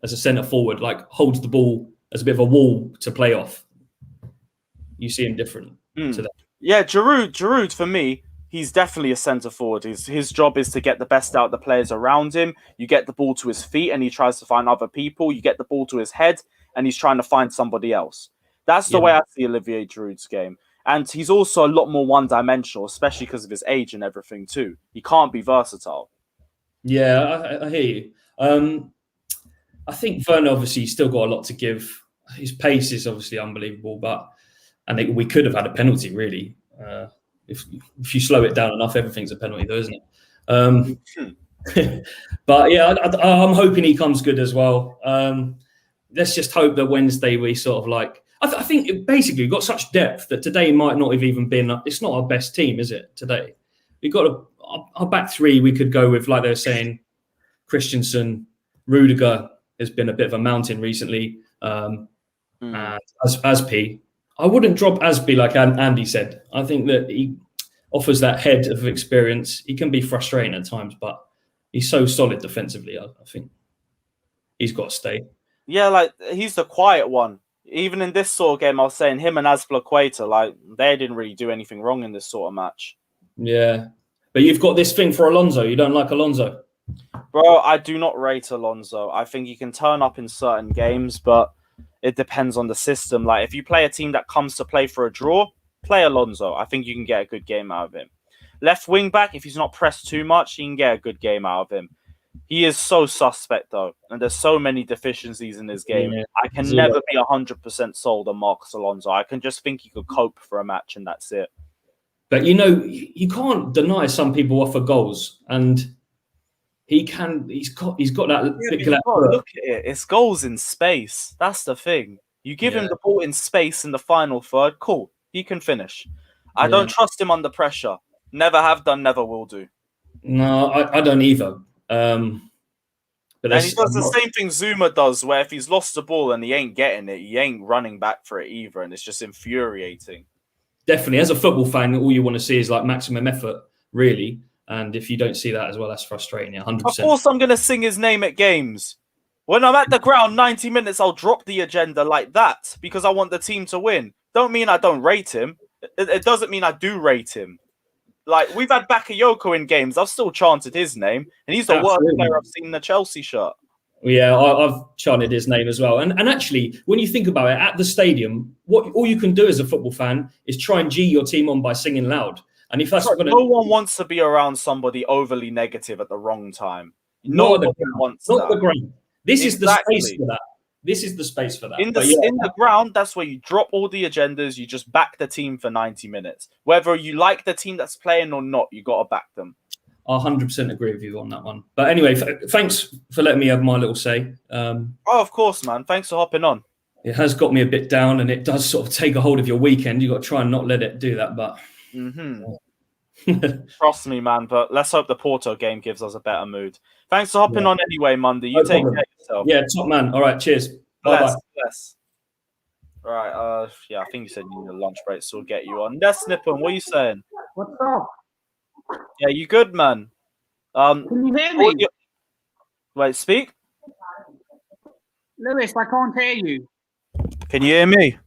centre forward, like holds the ball as a bit of a wall to play off. You see him different to that. Yeah, Giroud for me, he's definitely a centre forward. His job is to get the best out of the players around him. You get the ball to his feet, and he tries to find other people. You get the ball to his head, and he's trying to find somebody else. That's the way I see Olivier Giroud's game. And he's also a lot more one-dimensional, especially because of his age and everything too. He can't be versatile. Yeah, I hear you. I think Werner obviously still got a lot to give. His pace is obviously unbelievable, we could have had a penalty, really. If you slow it down enough, everything's a penalty, though, isn't it? But yeah, I'm hoping he comes good as well. Let's just hope that Wednesday we sort of like. I think basically we've got such depth that today might not have even been. It's not our best team, is it? Today we've got our back three. We could go with, like they were saying, Christensen, Rudiger has been a bit of a mountain recently. And Aspi, I wouldn't drop Aspi like Andy said. I think that he offers that head of experience. He can be frustrating at times, but he's so solid defensively. I think he's got to stay. Yeah, like he's the quiet one. Even in this sort of game, I was saying him and Azpilicueta, like they didn't really do anything wrong in this sort of match. Yeah, but you've got this thing for Alonso. You don't like Alonso, bro? I do not rate Alonso. I think he can turn up in certain games, but it depends on the system. Like if you play a team that comes to play for a draw, play Alonso. I think you can get a good game out of him. Left wing back, if he's not pressed too much, you can get a good game out of him. He is so suspect, though, and there's so many deficiencies in his game. Yeah. I can never be 100% sold on Marcos Alonso. I can just think he could cope for a match, and that's it. But, you know, you can't deny some people offer goals, and he can. He's got that. Yeah, look at it. It's goals in space. That's the thing. You give him the ball in space in the final third, cool. He can finish. I don't trust him under pressure. Never have done, never will do. No, I don't either. And he does the same thing Zuma does, where if he's lost the ball and he ain't getting it, he ain't running back for it either, and it's just infuriating. Definitely, as a football fan, all you want to see is like maximum effort, really. And if you don't see that as well, that's frustrating. 100%. Of course, I'm gonna sing his name at games. When I'm at the ground, 90 minutes, I'll drop the agenda like that because I want the team to win. Don't mean I don't rate him. It doesn't mean I do rate him. Like, we've had Bakayoko in games. I've still chanted his name, and he's the worst Absolutely. player I've seen in the Chelsea shirt. Yeah, I've chanted his name as well. And actually, when you think about it, at the stadium, all you can do as a football fan is try and G your team on by singing loud. And if that's not going to... No one wants to be around somebody overly negative at the wrong time. Not Nobody at the ground. wants Not that. at the ground. This is the Exactly. space for that. This is the space for that. In But yeah, the ground, that's where you drop all the agendas. You just back the team for 90 minutes. Whether you like the team that's playing or not, you got to back them. I 100% agree with you on that one. But anyway, thanks for letting me have my little say. Oh, of course, man. Thanks for hopping on. It has got me a bit down, and it does sort of take a hold of your weekend. You've got to try and not let it do that. But Trust me, man. But let's hope the Porto game gives us a better mood. Thanks for hopping on anyway, Mundy. You No take problem. care of yourself. Yeah, top man. All right, cheers. Bye-bye. Bless. Right, yeah, I think you said you need a lunch break, so we'll get you on. Yes, Nipple, what are you saying? What's up? Yeah, you good, man? Can you hear me? Wait, speak? Lewis, I can't hear you. Can you hear me?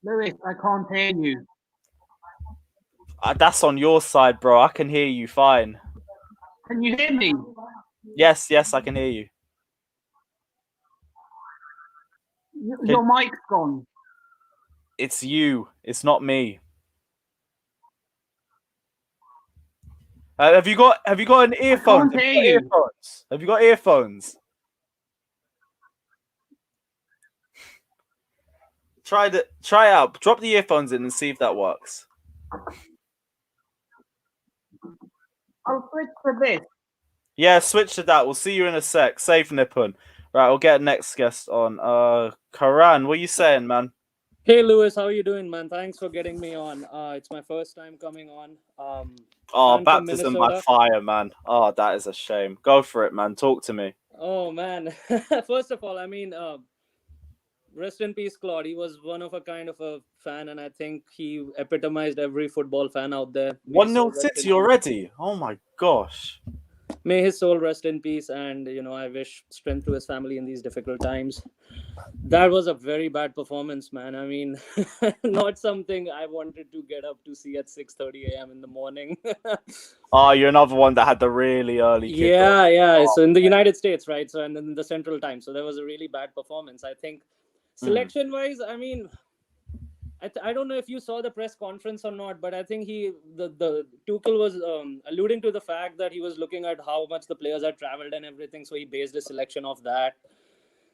Lewis, I can't hear you. That's on your side, bro. I can hear you fine. Can you hear me? Yes, I can hear you. Your mic's gone. It's you. It's not me. Have you got an earphone? I can't hear you. Have you got earphones? Try out. Drop the earphones in and see if that works. I'll switch to this. Yeah, switch to that. We'll see you in a sec. Safe, Nippon. Right, we'll get next guest on. Quraan, what are you saying, man? Hey, Lewis, how are you doing, man? Thanks for getting me on. It's my first time coming on. I'm from Baptism by Minnesota. fire, man. Oh, that is a shame. Go for it, man. Talk to me. Oh, man. First of all, I mean, rest in peace, Claude. He was one of a kind of a fan, and I think he epitomized every football fan out there. 1-0 City already. Oh, my gosh. May his soul rest in peace, and I wish strength to his family in these difficult times. That was a very bad performance, man. I mean, not something I wanted to get up to see at 6:30 a.m. in the morning. Oh, you're another one that had the really early kickoff. Yeah. So in the United States, right? So and in the Central Time, so there was a really bad performance. I think selection-wise, I mean, I don't know if you saw the press conference or not, but I think the Tuchel was alluding to the fact that he was looking at how much the players had traveled and everything, so he based his selection off that.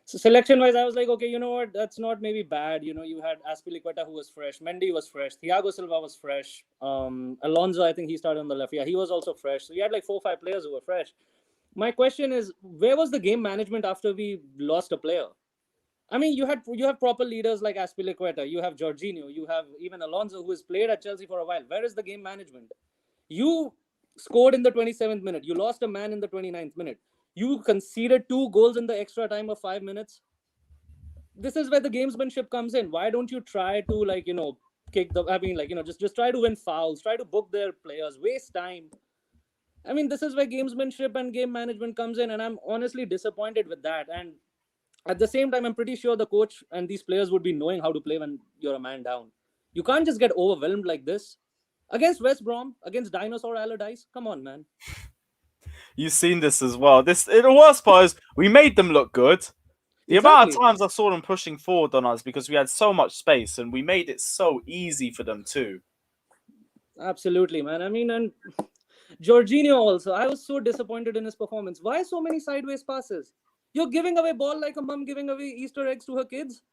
So selection-wise, I was like, okay, you know what? That's not maybe bad. You had Azpilicueta, who was fresh. Mendy was fresh. Thiago Silva was fresh. Alonso, I think he started on the left. Yeah, he was also fresh. So you had like 4 or 5 players who were fresh. My question is, where was the game management after we lost a player? I mean, you have proper leaders like Azpilicueta, you have Jorginho, you have even Alonso, who has played at Chelsea for a while. Where is the game management? You scored in the 27th minute. You lost a man in the 29th minute. You conceded 2 goals in the extra time of 5 minutes. This is where the gamesmanship comes in. Why don't you try to just try to win fouls, try to book their players, waste time. I mean, this is where gamesmanship and game management comes in, and I'm honestly disappointed with that. And at the same time, I'm pretty sure the coach and these players would be knowing how to play when you're a man down. You can't just get overwhelmed like this. Against West Brom, against Dinosaur Allardyce, come on, man. You've seen this as well. The worst part is we made them look good. The amount of times I saw them pushing forward on us because we had so much space and we made it so easy for them too. Absolutely, man. I mean, and Jorginho also, I was so disappointed in his performance. Why so many sideways passes? You're giving away ball like a mom giving away Easter eggs to her kids.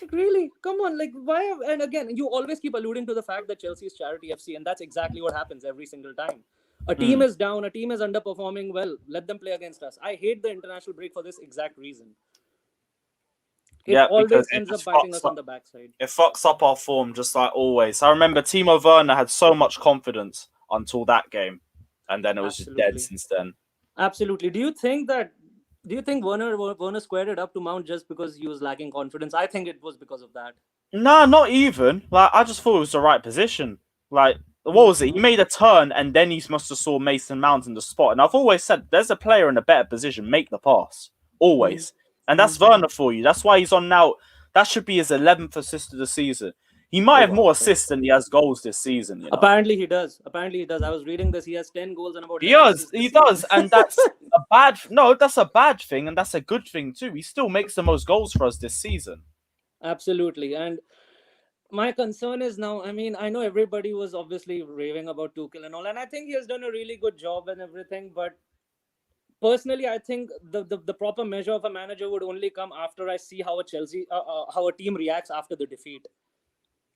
Like, really? Come on. Like, why? And again, you always keep alluding to the fact that Chelsea is charity FC, and that's exactly what happens every single time. A team is down, a team is underperforming. Well, let them play against us. I hate the international break for this exact reason. It always ends up biting us on the backside. It fucks up our form just like always. I remember Timo Werner had so much confidence until that game, and then it was just dead since then. Absolutely. Do you think Werner squared it up to Mount just because he was lacking confidence? I think it was because of that. No, not even. Like, I just thought it was the right position. Like, what was it? He made a turn and then he must have saw Mason Mount in the spot. And I've always said, there's a player in a better position. Make the pass. Always. And that's Werner for you. That's why he's on now. That should be his 11th assist of the season. He might have more assists than he has goals this season. You know? Apparently he does. I was reading this. He has 10 goals and about. He does, and that's a bad. No, that's a bad thing, and that's a good thing too. He still makes the most goals for us this season. Absolutely, and my concern is now. I mean, I know everybody was obviously raving about Tuchel and all, and I think he has done a really good job and everything. But personally, I think the proper measure of a manager would only come after I see how how a team reacts after the defeat.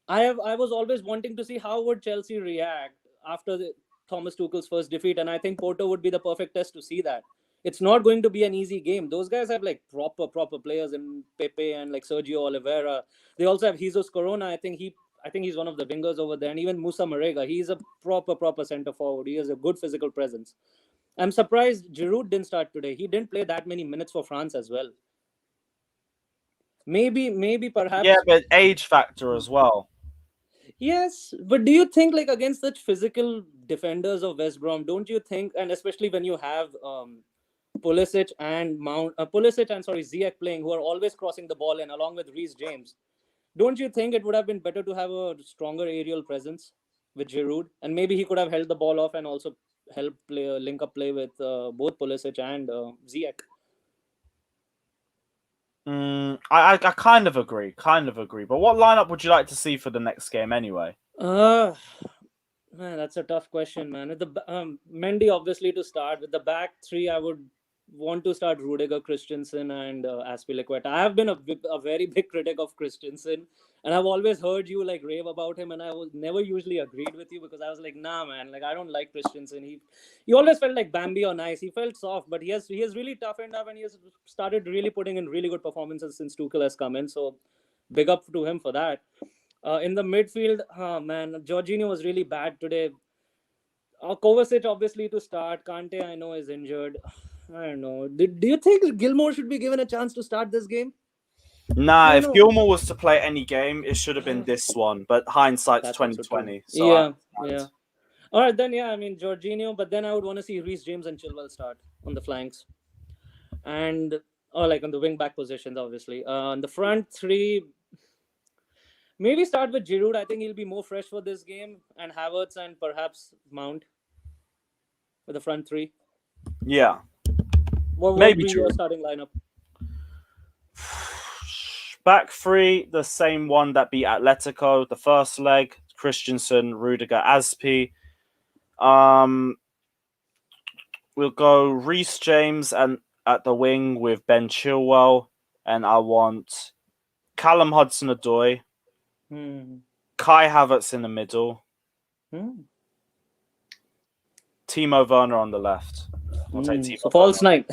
I was always wanting to see how would Chelsea react after Thomas Tuchel's first defeat, and I think Porto would be the perfect test to see that. It's not going to be an easy game. Those guys have like proper players in Pepe and like Sergio Oliveira. They also have Jesus Corona. I think he's one of the wingers over there, and even Musa Marega. He's a proper center forward. He has a good physical presence. I'm surprised Giroud didn't start today. He didn't play that many minutes for France as well. Maybe perhaps. Yeah, but age factor as well. Yes, but do you think like against such physical defenders of West Brom, don't you think, and especially when you have Pulisic and Ziyech playing, who are always crossing the ball in along with Reece James, don't you think it would have been better to have a stronger aerial presence with Giroud, and maybe he could have held the ball off and also help link up play with both Pulisic and Ziyech? I kind of agree. But what lineup would you like to see for the next game anyway? Man, that's a tough question, man. With the Mundy obviously to start. With the back three, I would want to start Rudiger, Christensen, and Azpilicueta. I have been a very big critic of Christensen, and I've always heard you like rave about him, and I was never usually agreed with you because I was like, nah, man, like I don't like Christensen. He always felt like Bambi on ice. He felt soft, but he has really toughened up, and he has started really putting in really good performances since Tuchel has come in. So big up to him for that. In the midfield, man, Jorginho was really bad today. Kovacic obviously to start. Kante, I know, is injured. I don't know. Do you think Gilmour should be given a chance to start this game? Nah, if Gilmour was to play any game, it should have been this one. But hindsight's 2020. So yeah. All right, then, yeah, I mean, Jorginho, but then I would want to see Reece James and Chilwell start on the flanks. And, like on the wing-back positions, obviously. On the front three, maybe start with Giroud. I think he'll be more fresh for this game. And Havertz and perhaps Mount with the front three. Yeah. What would be your starting lineup? Back three, the same one that beat Atletico. The first leg, Christensen, Rudiger, Azpi. We'll go Reece James and at the wing with Ben Chilwell. And I want Callum Hudson-Odoi. Kai Havertz in the middle. Timo Werner on the left. So false nine.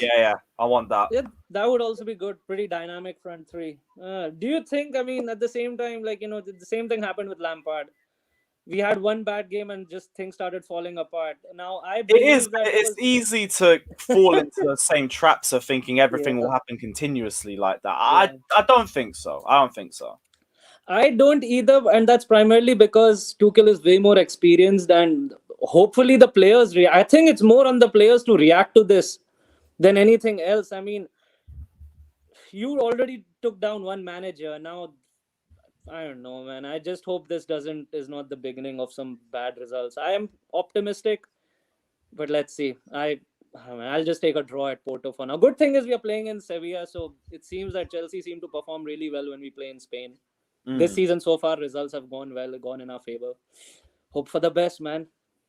yeah, I want that. Yeah, that would also be good. Pretty dynamic front three. Do you think, I mean, at the same time, like, you know, the same thing happened with Lampard. We had one bad game and just things started falling apart. Now, I believe it's easy to fall into the same traps of thinking everything will happen continuously like that. I don't think so. I don't either, and that's primarily because Tuchel is way more experienced, and hopefully the players I think it's more on the players to react to this than anything else. I mean, you already took down one manager. Now, I don't know, man. I just hope this is not the beginning of some bad results. I am optimistic, but let's see. I'll just take a draw at Porto for now. Good thing is we are playing in Sevilla, so it seems that Chelsea seem to perform really well when we play in Spain. This season so far, results have gone in our favor. Hope for the best, man.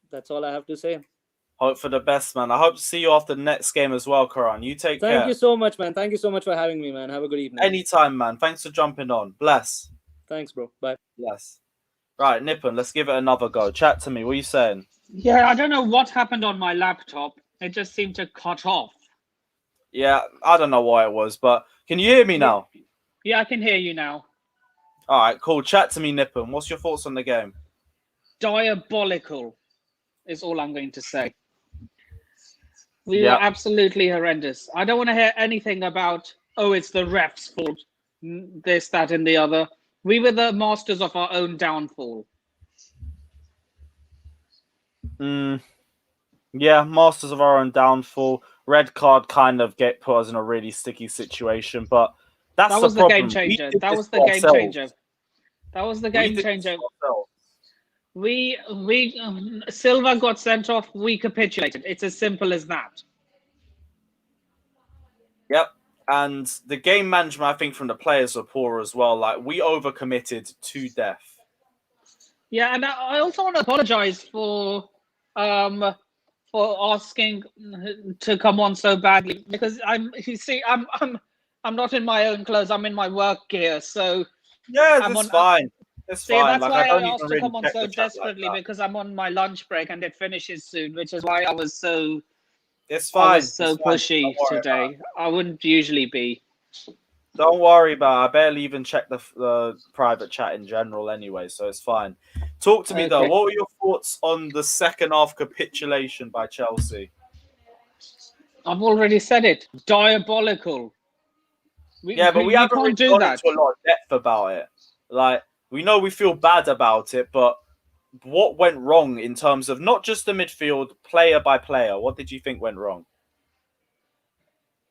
That's all I have to say. Hope for the best, man. I hope to see you after the next game as well, Quraan. You take care. Thank you so much, man. Thank you so much for having me, man. Have a good evening. Anytime, man. Thanks for jumping on. Bless. Thanks, bro. Bye. Bless. Right, Nipple, let's give it another go. Chat to me. What are you saying? Yeah, I don't know what happened on my laptop. It just seemed to cut off. Yeah, I don't know why it was, but can you hear me now? Yeah, I can hear you now. All right, cool. Chat to me, Nipple. What's your thoughts on the game? Diabolical is all I'm going to say. We were absolutely horrendous. I don't want to hear anything about, it's the ref's fault, this, that, and the other. We were the masters of our own downfall. Yeah, masters of our own downfall. Red card kind of put us in a really sticky situation, but that was the game changer. That was the game changer. That was the We game did changer. this ourselves. Silva got sent off. We capitulated. It's as simple as that. Yep. And the game management, I think, from the players were poor as well. Like, we overcommitted to death. Yeah, and I also want to apologize for asking to come on so badly, because I'm not in my own clothes. I'm in my work gear, so Yeah, I'm it's on. fine. It's See, fine. that's Like, why don't I even asked to really come on check so the chat like desperately, that. because I'm on my lunch break and it finishes soon, which is why I was so It's fine. so It's fine. pushy Don't worry about today. I wouldn't usually be. Don't worry about it. I barely even check the private chat in general anyway, so it's fine. Talk to me, though. Okay. What were your thoughts on the second half capitulation by Chelsea? I've already said it. Diabolical. But we haven't really can't do gone that. into a lot of depth about it. Like, we know we feel bad about it, but what went wrong in terms of not just the midfield, player by player? What did you think went wrong?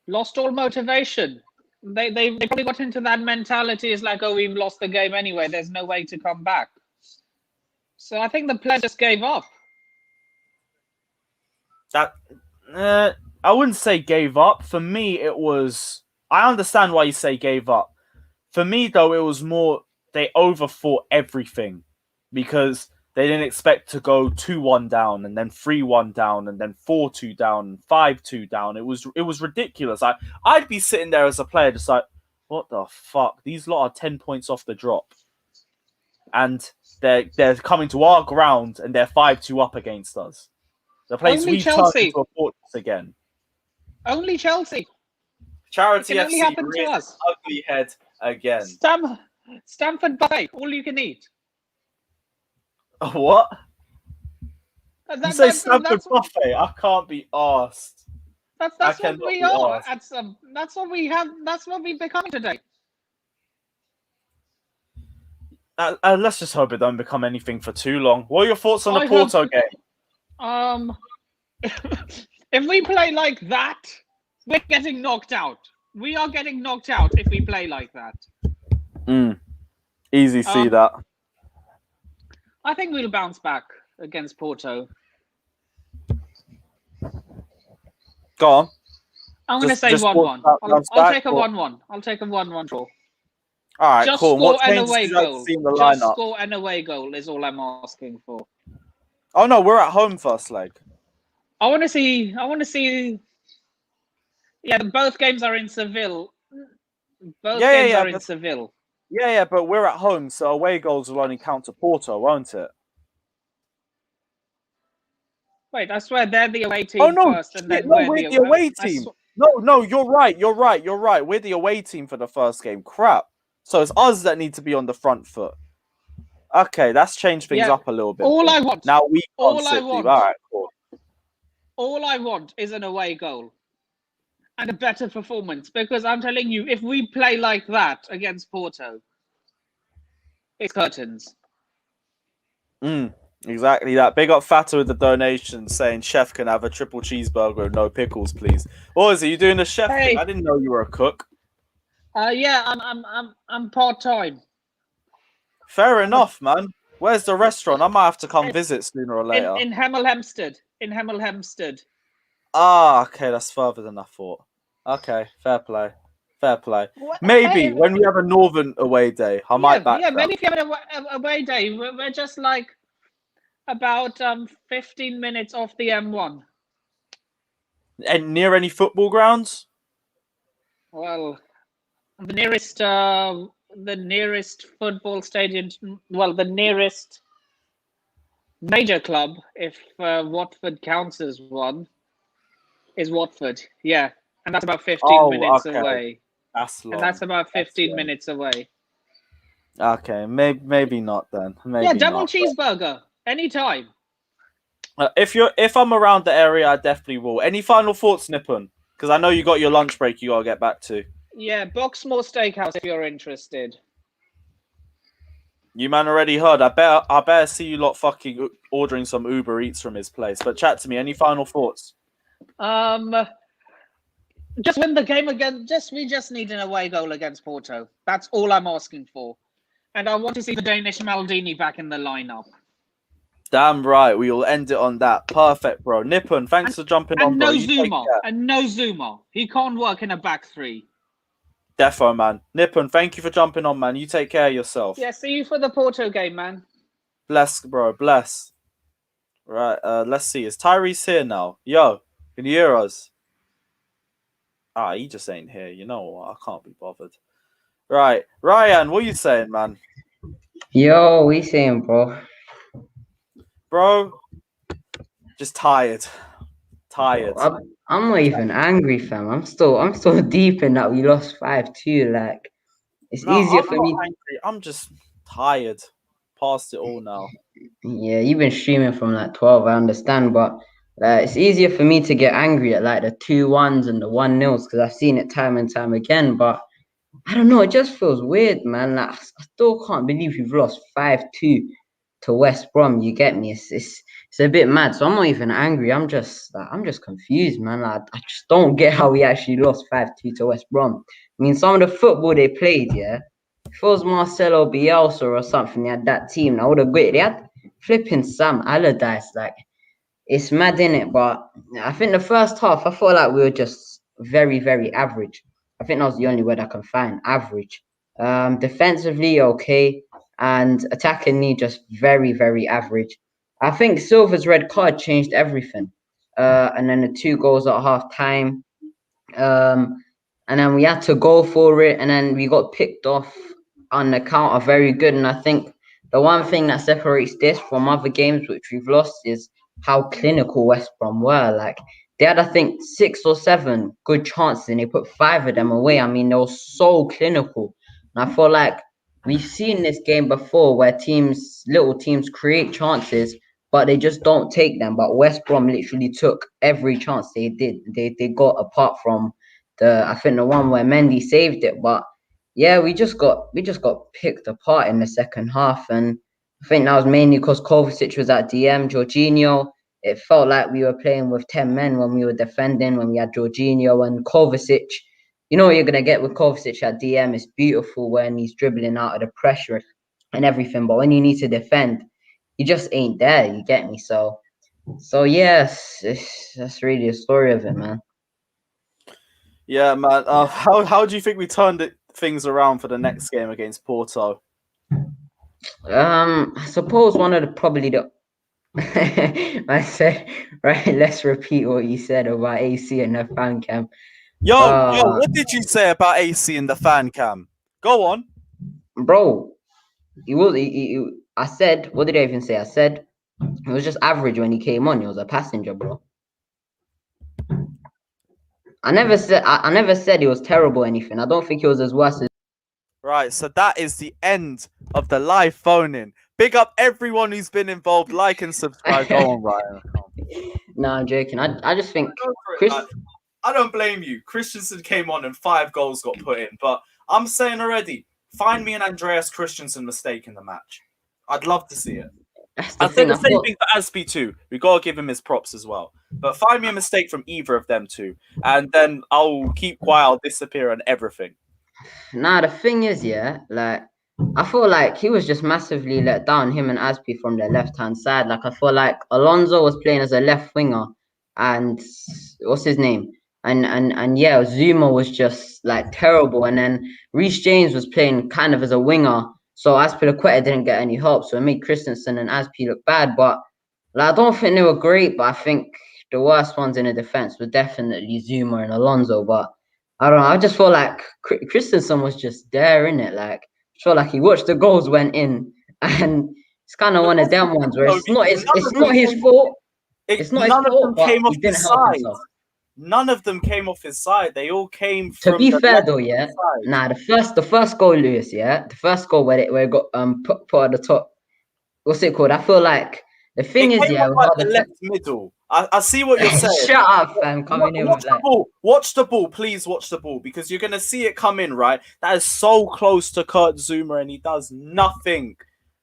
Lost all motivation. They probably got into that mentality. It's like, oh, we've lost the game anyway. There's no way to come back. So I think the players just gave up. That I wouldn't say gave up. For me, it was. I understand why you say gave up. For me, though, it was more they overthought everything because they didn't expect to go 2-1 down and then 3-1 down and then 4-2 down, 5-2 down. It was ridiculous. I'd be sitting there as a player just like, what the fuck? These lot are 10 points off the drop. And they're coming to our ground and they're 5-2 up against us. The place Only we've turned Chelsea. into a fortress again. Only Chelsea. Charity It can only FC happen to rears its us. ugly head again. Stamford buffet, all you can eat. What? You say Stamford That's buffet? I can't be arsed. what cannot we be are. arsed. That's what we have. That's what we've become today. Let's just hope it don't become anything for too long. What are your thoughts on the I Porto hope- game? If we play like that, we're getting knocked out. We are getting knocked out if we play like that. Easy see that. I think we'll bounce back against Porto. Go on. I'm going to say Just 1-1. bounce I'll back, take a or- 1-1. I'll take a 1-1 draw. All right, Just cool. score What an changes away would you like to goal. see in the Just lineup? score an away goal is all I'm asking for. Oh no, we're at home first leg. I want to see. Yeah, both games are in Seville. Both games are in Seville. Yeah, but we're at home, so away goals will only count to Porto, won't it? Wait, I swear they're the away team Oh no, first, and then we're the away team. No, you're right. We're the away team for the first game. Crap. So it's us that need to be on the front foot. Okay, that's changed things up a little bit. All I want. Now we All can't I sit deep. want. All right, cool. All I want is an away goal and a better performance, because I'm telling you, if we play like that against Porto, it's curtains. Exactly that. Big up Fathur with the donation saying chef can have a triple cheeseburger with no pickles, please. What is it? You doing the chef thing? I didn't know you were a cook. Yeah, I'm part-time. Fair enough, man. Where's the restaurant? I might have to come visit sooner or later. In Hemel Hempstead. In Hemel Hempstead. Ah, okay, that's further than I thought. Okay, fair play. Maybe when we have a northern away day, I might back that. Maybe if you have an away day, we're just like about 15 minutes off the M1. And near any football grounds? Well, the nearest football stadium, well, the nearest major club, if Watford counts as one, is Watford. Yeah, and that's about 15 minutes away. That's long. And that's about 15 minutes away. Okay, maybe not then. Maybe double not. cheeseburger anytime. If I'm around the area, I definitely will. Any final thoughts, Nippon? Because I know you got your lunch break you gotta get back to. Yeah, Boxmoor Steakhouse if you're interested. You man already heard. I better see you lot fucking ordering some Uber Eats from his place. But chat to me. Any final thoughts? Just win the game again. We just need an away goal against Porto. That's all I'm asking for. And I want to see the Danish Maldini back in the lineup. Damn right. We will end it on that. Perfect, bro. Nippon, thanks for jumping on, And bro. no You take Zuma. care. And no Zuma. He can't work in a back three. Defo, man. Nippon, thank you for jumping on, man. You take care of yourself. Yeah, see you for the Porto game, man. Bless, bro. Bless. Right. Let's see. Is Tyrese here now? Yo, can you hear us? Ah, he just ain't here. You know what? I can't be bothered. Right. Ryan, what are you saying, man? Yo, we saying, bro? Bro, just tired. Tired. I'm not even angry, fam. I'm still deep in that we lost 5-2. Like, it's easier for me. Angry. I'm just tired. Past it all now. Yeah, you've been streaming from like 12, I understand, but it's easier for me to get angry at like the 2-1s and the 1-0s because I've seen it time and time again. But I don't know, it just feels weird, man. Like, I still can't believe we've lost 5-2 to West Brom. You get me? It's a bit mad. So I'm not even angry. I'm just confused, man. Like, I just don't get how we actually lost 5-2 to West Brom. I mean, some of the football they played, yeah. If it was Marcelo Bielsa or something, they had that team, I would have great. They had flipping Sam Allardyce. Like, it's mad, innit? But I think the first half, I felt like we were just very, very average. I think that was the only word I can find, average. Defensively, okay. And attackingly, just very, very average. I think Silva's red card changed everything. And then the 2 goals at half time. And then we had to go for it. And then we got picked off on the counter very good. And I think the one thing that separates this from other games which we've lost is how clinical West Brom were. Like, they had, I think, 6 or 7 good chances and they put 5 of them away. I mean, they were so clinical. And I feel like we've seen this game before where little teams create chances, but they just don't take them. But West Brom literally took every chance they did. They got, apart from I think the one where Mundy saved it. But yeah, we just got picked apart in the second half. And I think that was mainly because Kovacic was at DM, Jorginho. It felt like we were playing with 10 men when we were defending, when we had Jorginho and Kovacic. You know what you're going to get with Kovacic at DM. It's beautiful when he's dribbling out of the pressure and everything. But when you need to defend, he just ain't there. You get me? So yes, that's really the story of it, man. Yeah, man. How do you think we turned things around for the next game against Porto? I suppose I said, right, let's repeat what you said about AC and the fan cam. Yo, what did you say about AC and the fan cam? Go on. Bro, I said, what did I even say? I said it was just average when he came on. He was a passenger, bro. I never said he was terrible or anything. I don't think he was as worse as. Right, so that is the end of the live phone-in. Big up everyone who's been involved. Like and subscribe. Go on, Ryan. No, I'm joking. I just think I don't blame you. Christensen came on and 5 goals got put in. But I'm saying already, find me an Andreas Christensen mistake in the match. I'd love to see it. I'd say the same thing for Aspie too. We gotta give him his props as well. But find me a mistake from either of them two, and then I'll keep quiet. I'll disappear on everything. Nah, the thing is, yeah, like I feel like he was just massively let down. Him and Aspie from the left-hand side. Like I feel like Alonso was playing as a left winger, and what's his name? And yeah, Zuma was just like terrible. And then Reece James was playing kind of as a winger. So Azpilicueta didn't get any help, so it made Christensen and Aspie look bad. But like, I don't think they were great, but I think the worst ones in the defense were definitely Zuma and Alonso. But I don't know, I just feel like Christensen was just there, innit? Like, I feel like he watched the goals went in, and it's kind of one of them ones where it's not his fault. It's not his fault, but he didn't help himself. None of them came off his side. They all came from. To be fair though, yeah. Nah, the first goal, Lewis, yeah. The first goal where it got put at the top. What's it called? I feel like the thing is, yeah, like the left middle. I see what you're saying. Shut up, fam. Coming in with like. Watch the ball, please. Watch the ball because you're gonna see it come in. Right, that is so close to Kurt Zuma, and he does nothing.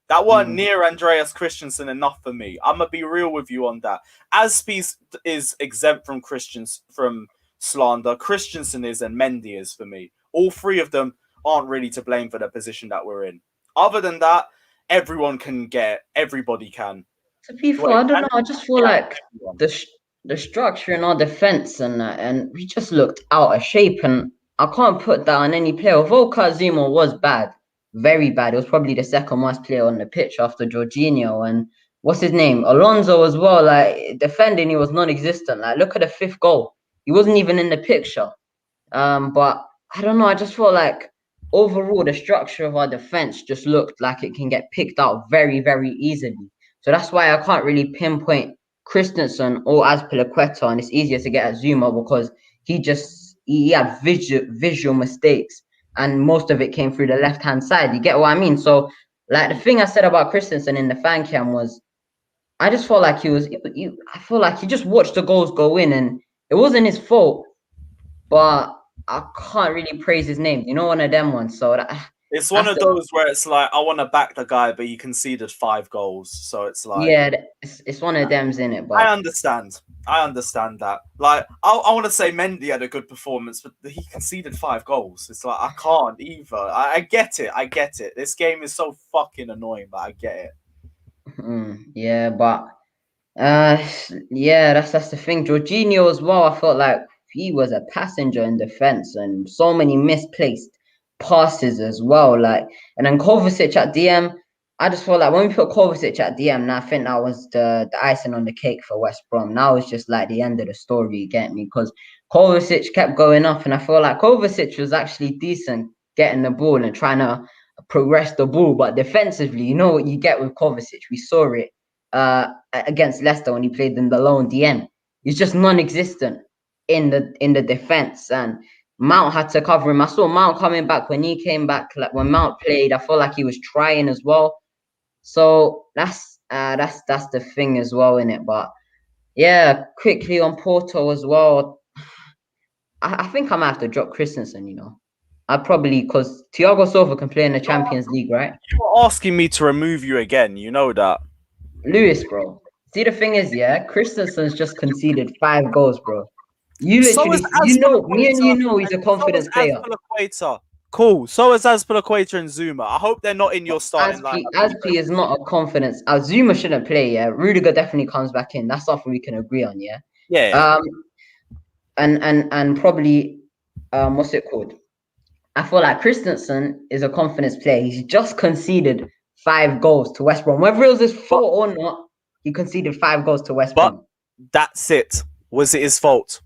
That wasn't near Andreas Christensen enough for me. I'm gonna be real with you on that. Aspie is exempt from slander. Christensen is, and Mundy is for me. All 3 of them aren't really to blame for the position that we're in. Other than that, everybody can. To be fair, I don't know. I just feel like the structure in our defense and we just looked out of shape, and I can't put that on any player. Although Kazuma was bad, very bad. It was probably the second worst player on the pitch after Jorginho and what's his name, Alonso as well. Like defending, he was non-existent. Like look at the 5th goal, he wasn't even in the picture. But I don't know. I just felt like overall the structure of our defense just looked like it can get picked out very, very easily. So that's why I can't really pinpoint Christensen or Azpilicueta, and it's easier to get at Zuma because he had visual mistakes, and most of it came through the left-hand side. You get what I mean? So, like the thing I said about Christensen in the fan cam was, I just felt like I feel like he just watched the goals go in, and it wasn't his fault, but I can't really praise his name. You know, one of them ones. So it's one of those where it's like, I want to back the guy, but he conceded 5 goals. So it's like, yeah, it's one of them's in it. But I understand that. Like, I want to say Mendy had a good performance, but he conceded 5 goals. It's like, I can't either. I get it. This game is so fucking annoying, but I get it. Yeah, but yeah, that's the thing. Jorginho as well, I felt like he was a passenger in defense and so many misplaced passes as well. Like, and then Kovacic at DM, I just felt like when we put Kovacic at DM, now I think that was the icing on the cake for West Brom. Now it's just like the end of the story, you get me? Because Kovacic kept going up, and I feel like Kovacic was actually decent getting the ball and trying to progress the ball, but defensively, you know what you get with Kovacic. We saw it against Leicester when he played in the lone DM. He's just non-existent in the defense, and Mount had to cover him. I saw Mount coming back when he came back. Like when Mount played, I felt like he was trying as well. So that's the thing as well in it. But yeah, quickly on Porto as well. I think I might have to drop Christensen. You know, I probably, because Thiago Silva can play in the Champions League, right? You're asking me to remove you again. You know that, Lewis, bro. See, the thing is, yeah, Christensen's just conceded 5 goals, bro. You literally, you know, he's a confidence player. Cool. So is Azpilicueta and Zuma. I hope they're not in your starting lineup. Azpi is not a confidence. Zuma shouldn't play. Yeah, Rudiger definitely comes back in. That's something we can agree on. Yeah. Yeah. And probably, what's it called? I feel like Christensen is a confidence player. He's just conceded 5 goals to West Brom. Whether it was his fault or not, he conceded 5 goals to West Brom. That's it. Was it his fault?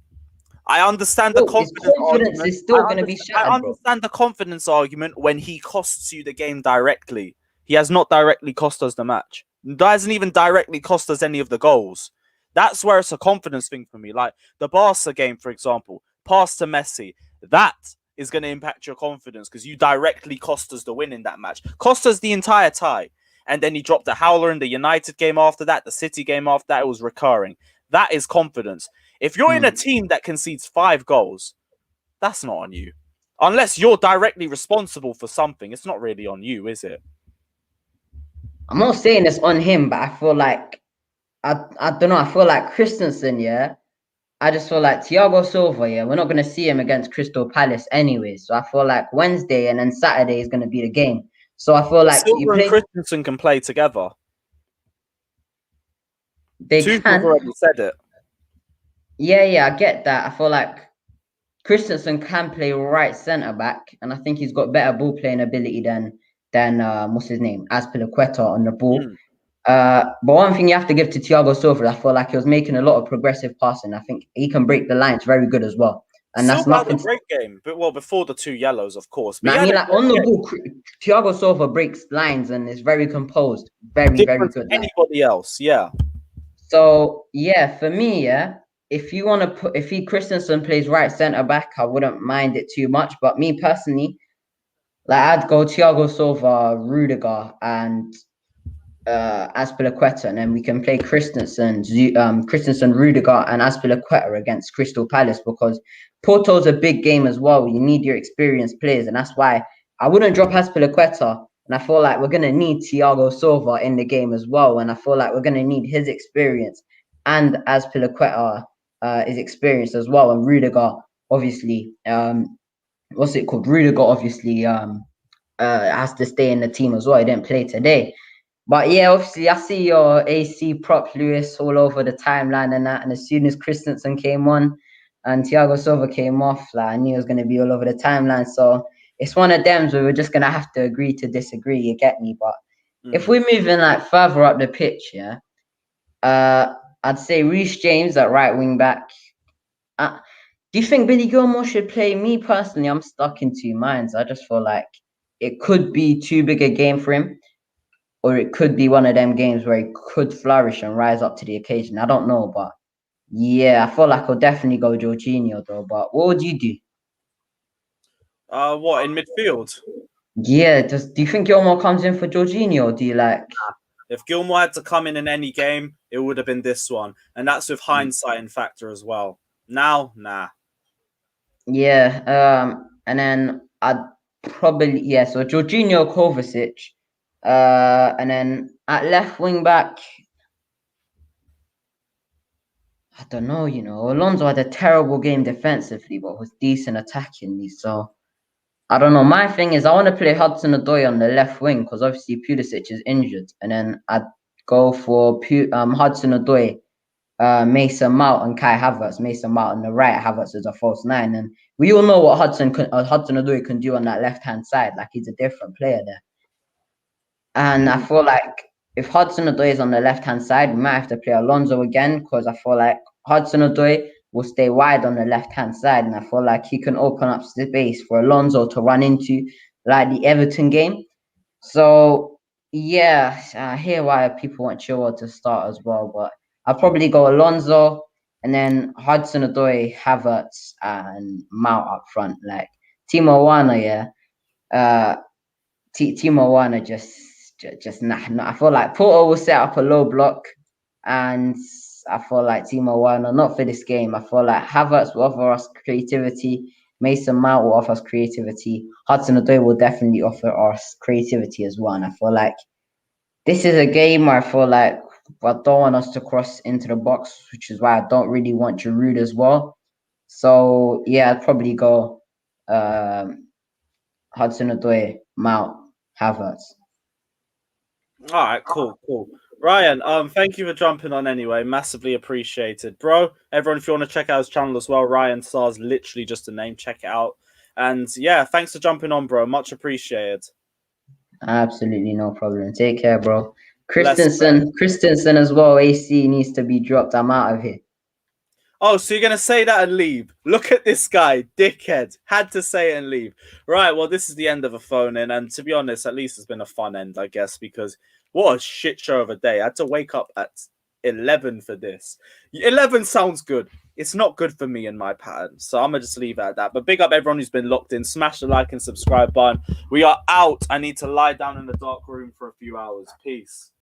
I understand the confidence is still going to be shattered. I understand the confidence argument when he costs you the game directly. He has not directly cost us the match. He hasn't even directly cost us any of the goals. That's where it's a confidence thing for me. Like the Barca game, for example, pass to Messi. That is going to impact your confidence because you directly cost us the win in that match. Cost us the entire tie. And then he dropped a howler in the United game after that, the City game after that. It was recurring. That is confidence. If you're in a team that concedes 5 goals, that's not on you. Unless you're directly responsible for something, it's not really on you, is it? I'm not saying it's on him, but I feel like, I don't know, I feel like Christensen, yeah? I just feel like Thiago Silva, yeah, we're not going to see him against Crystal Palace anyway. So I feel like Wednesday and then Saturday is going to be the game. So I feel like Silva and Christensen can play together. They can. Tuchel already said it. Yeah, I get that. I feel like Christensen can play right centre back, and I think he's got better ball playing ability than what's his name, Azpilicueta on the ball. But one thing you have to give to Thiago Silva, I feel like he was making a lot of progressive passing. I think he can break the lines very good as well. And Silva that's nothing. Had a great game, but well, before the 2 yellows, of course. But I mean, like on the ball, Thiago Silva breaks lines and is very composed, very good. Anybody else, yeah. So yeah, for me, yeah, if you want to put, if Christensen plays right centre back, I wouldn't mind it too much. But me personally, like I'd go Thiago Silva, Rudiger, and Azpilicueta, and then we can play Christensen, Rudiger, and Azpilicueta against Crystal Palace because Porto's a big game as well. You need your experienced players, and that's why I wouldn't drop Azpilicueta. And I feel like we're gonna need Thiago Silva in the game as well, and I feel like we're gonna need his experience and Azpilicueta is experienced as well, and Rudiger obviously, what's it called? Rudiger obviously has to stay in the team as well. He didn't play today. But yeah, obviously, I see your AC prop Lewis all over the timeline and that. And as soon as Christensen came on and Thiago Silva came off, like, I knew it was going to be all over the timeline. So it's one of them where we're just going to have to agree to disagree. You get me? But if we're moving like further up the pitch, yeah, I'd say Reece James at right wing back. Do you think Billy Gilmore should play? Me personally, I'm stuck in two minds. I just feel like it could be too big a game for him, or it could be one of them games where he could flourish and rise up to the occasion. I don't know, but yeah, I feel like I'll definitely go Jorginho though. But what would you do? What, in midfield? Yeah, do you think Gilmore comes in for Jorginho, or do you like? If Gilmore had to come in any game, it would have been this one, and that's with hindsight and factor as well. Now, nah. Yeah, and then I'd probably so Jorginho, Kovacic, and then at left wing back, I don't know. Alonso had a terrible game defensively, but was decent attackingly. So I don't know. My thing is, I want to play Hudson-Odoi on the left wing because obviously Pulisic is injured, and then I'd go for Hudson-Odoi, Mason Mount, and Kai Havertz. Mason Mount on the right, Havertz is a false nine, and we all know what Hudson-Odoi can do on that left-hand side. Like, he's a different player there. And I feel like if Hudson-Odoi is on the left-hand side, we might have to play Alonso again because I feel like Hudson-Odoi will stay wide on the left-hand side, and I feel like he can open up space for Alonso to run into, like the Everton game. So, yeah, I hear why people want Chilwell to start as well, but I'll probably go Alonso and then Hudson-Odoi, Havertz, and Mount up front. Like, Timo Werner, Timo Werner just nah. I feel like Porto will set up a low block, and I feel like Timo Werner, not for this game. I feel like Havertz will offer us creativity. Mason Mount will offer us creativity. Hudson-Odoi will definitely offer us creativity as well. And I feel like this is a game where I feel like I don't want us to cross into the box, which is why I don't really want Giroud as well. So yeah, I'd probably go Hudson-Odoi, Mount, Havertz. All right, cool. Ryan, thank you for jumping on anyway. Massively appreciated. Bro, everyone, if you want to check out his channel as well, Ryan Star's literally just a name. Check it out. And yeah, thanks for jumping on, bro. Much appreciated. Absolutely no problem. Take care, bro. Christensen as well. AC needs to be dropped. I'm out of here. Oh, so you're going to say that and leave? Look at this guy, dickhead. Had to say it and leave. Right, well, this is the end of a phone-in. And to be honest, at least it's been a fun end, I guess, because what a shit show of a day. I had to wake up at 11 for this. 11 sounds good. It's not good for me and my pattern. So I'm going to just leave it at that. But big up everyone who's been locked in. Smash the like and subscribe button. We are out. I need to lie down in the dark room for a few hours. Peace.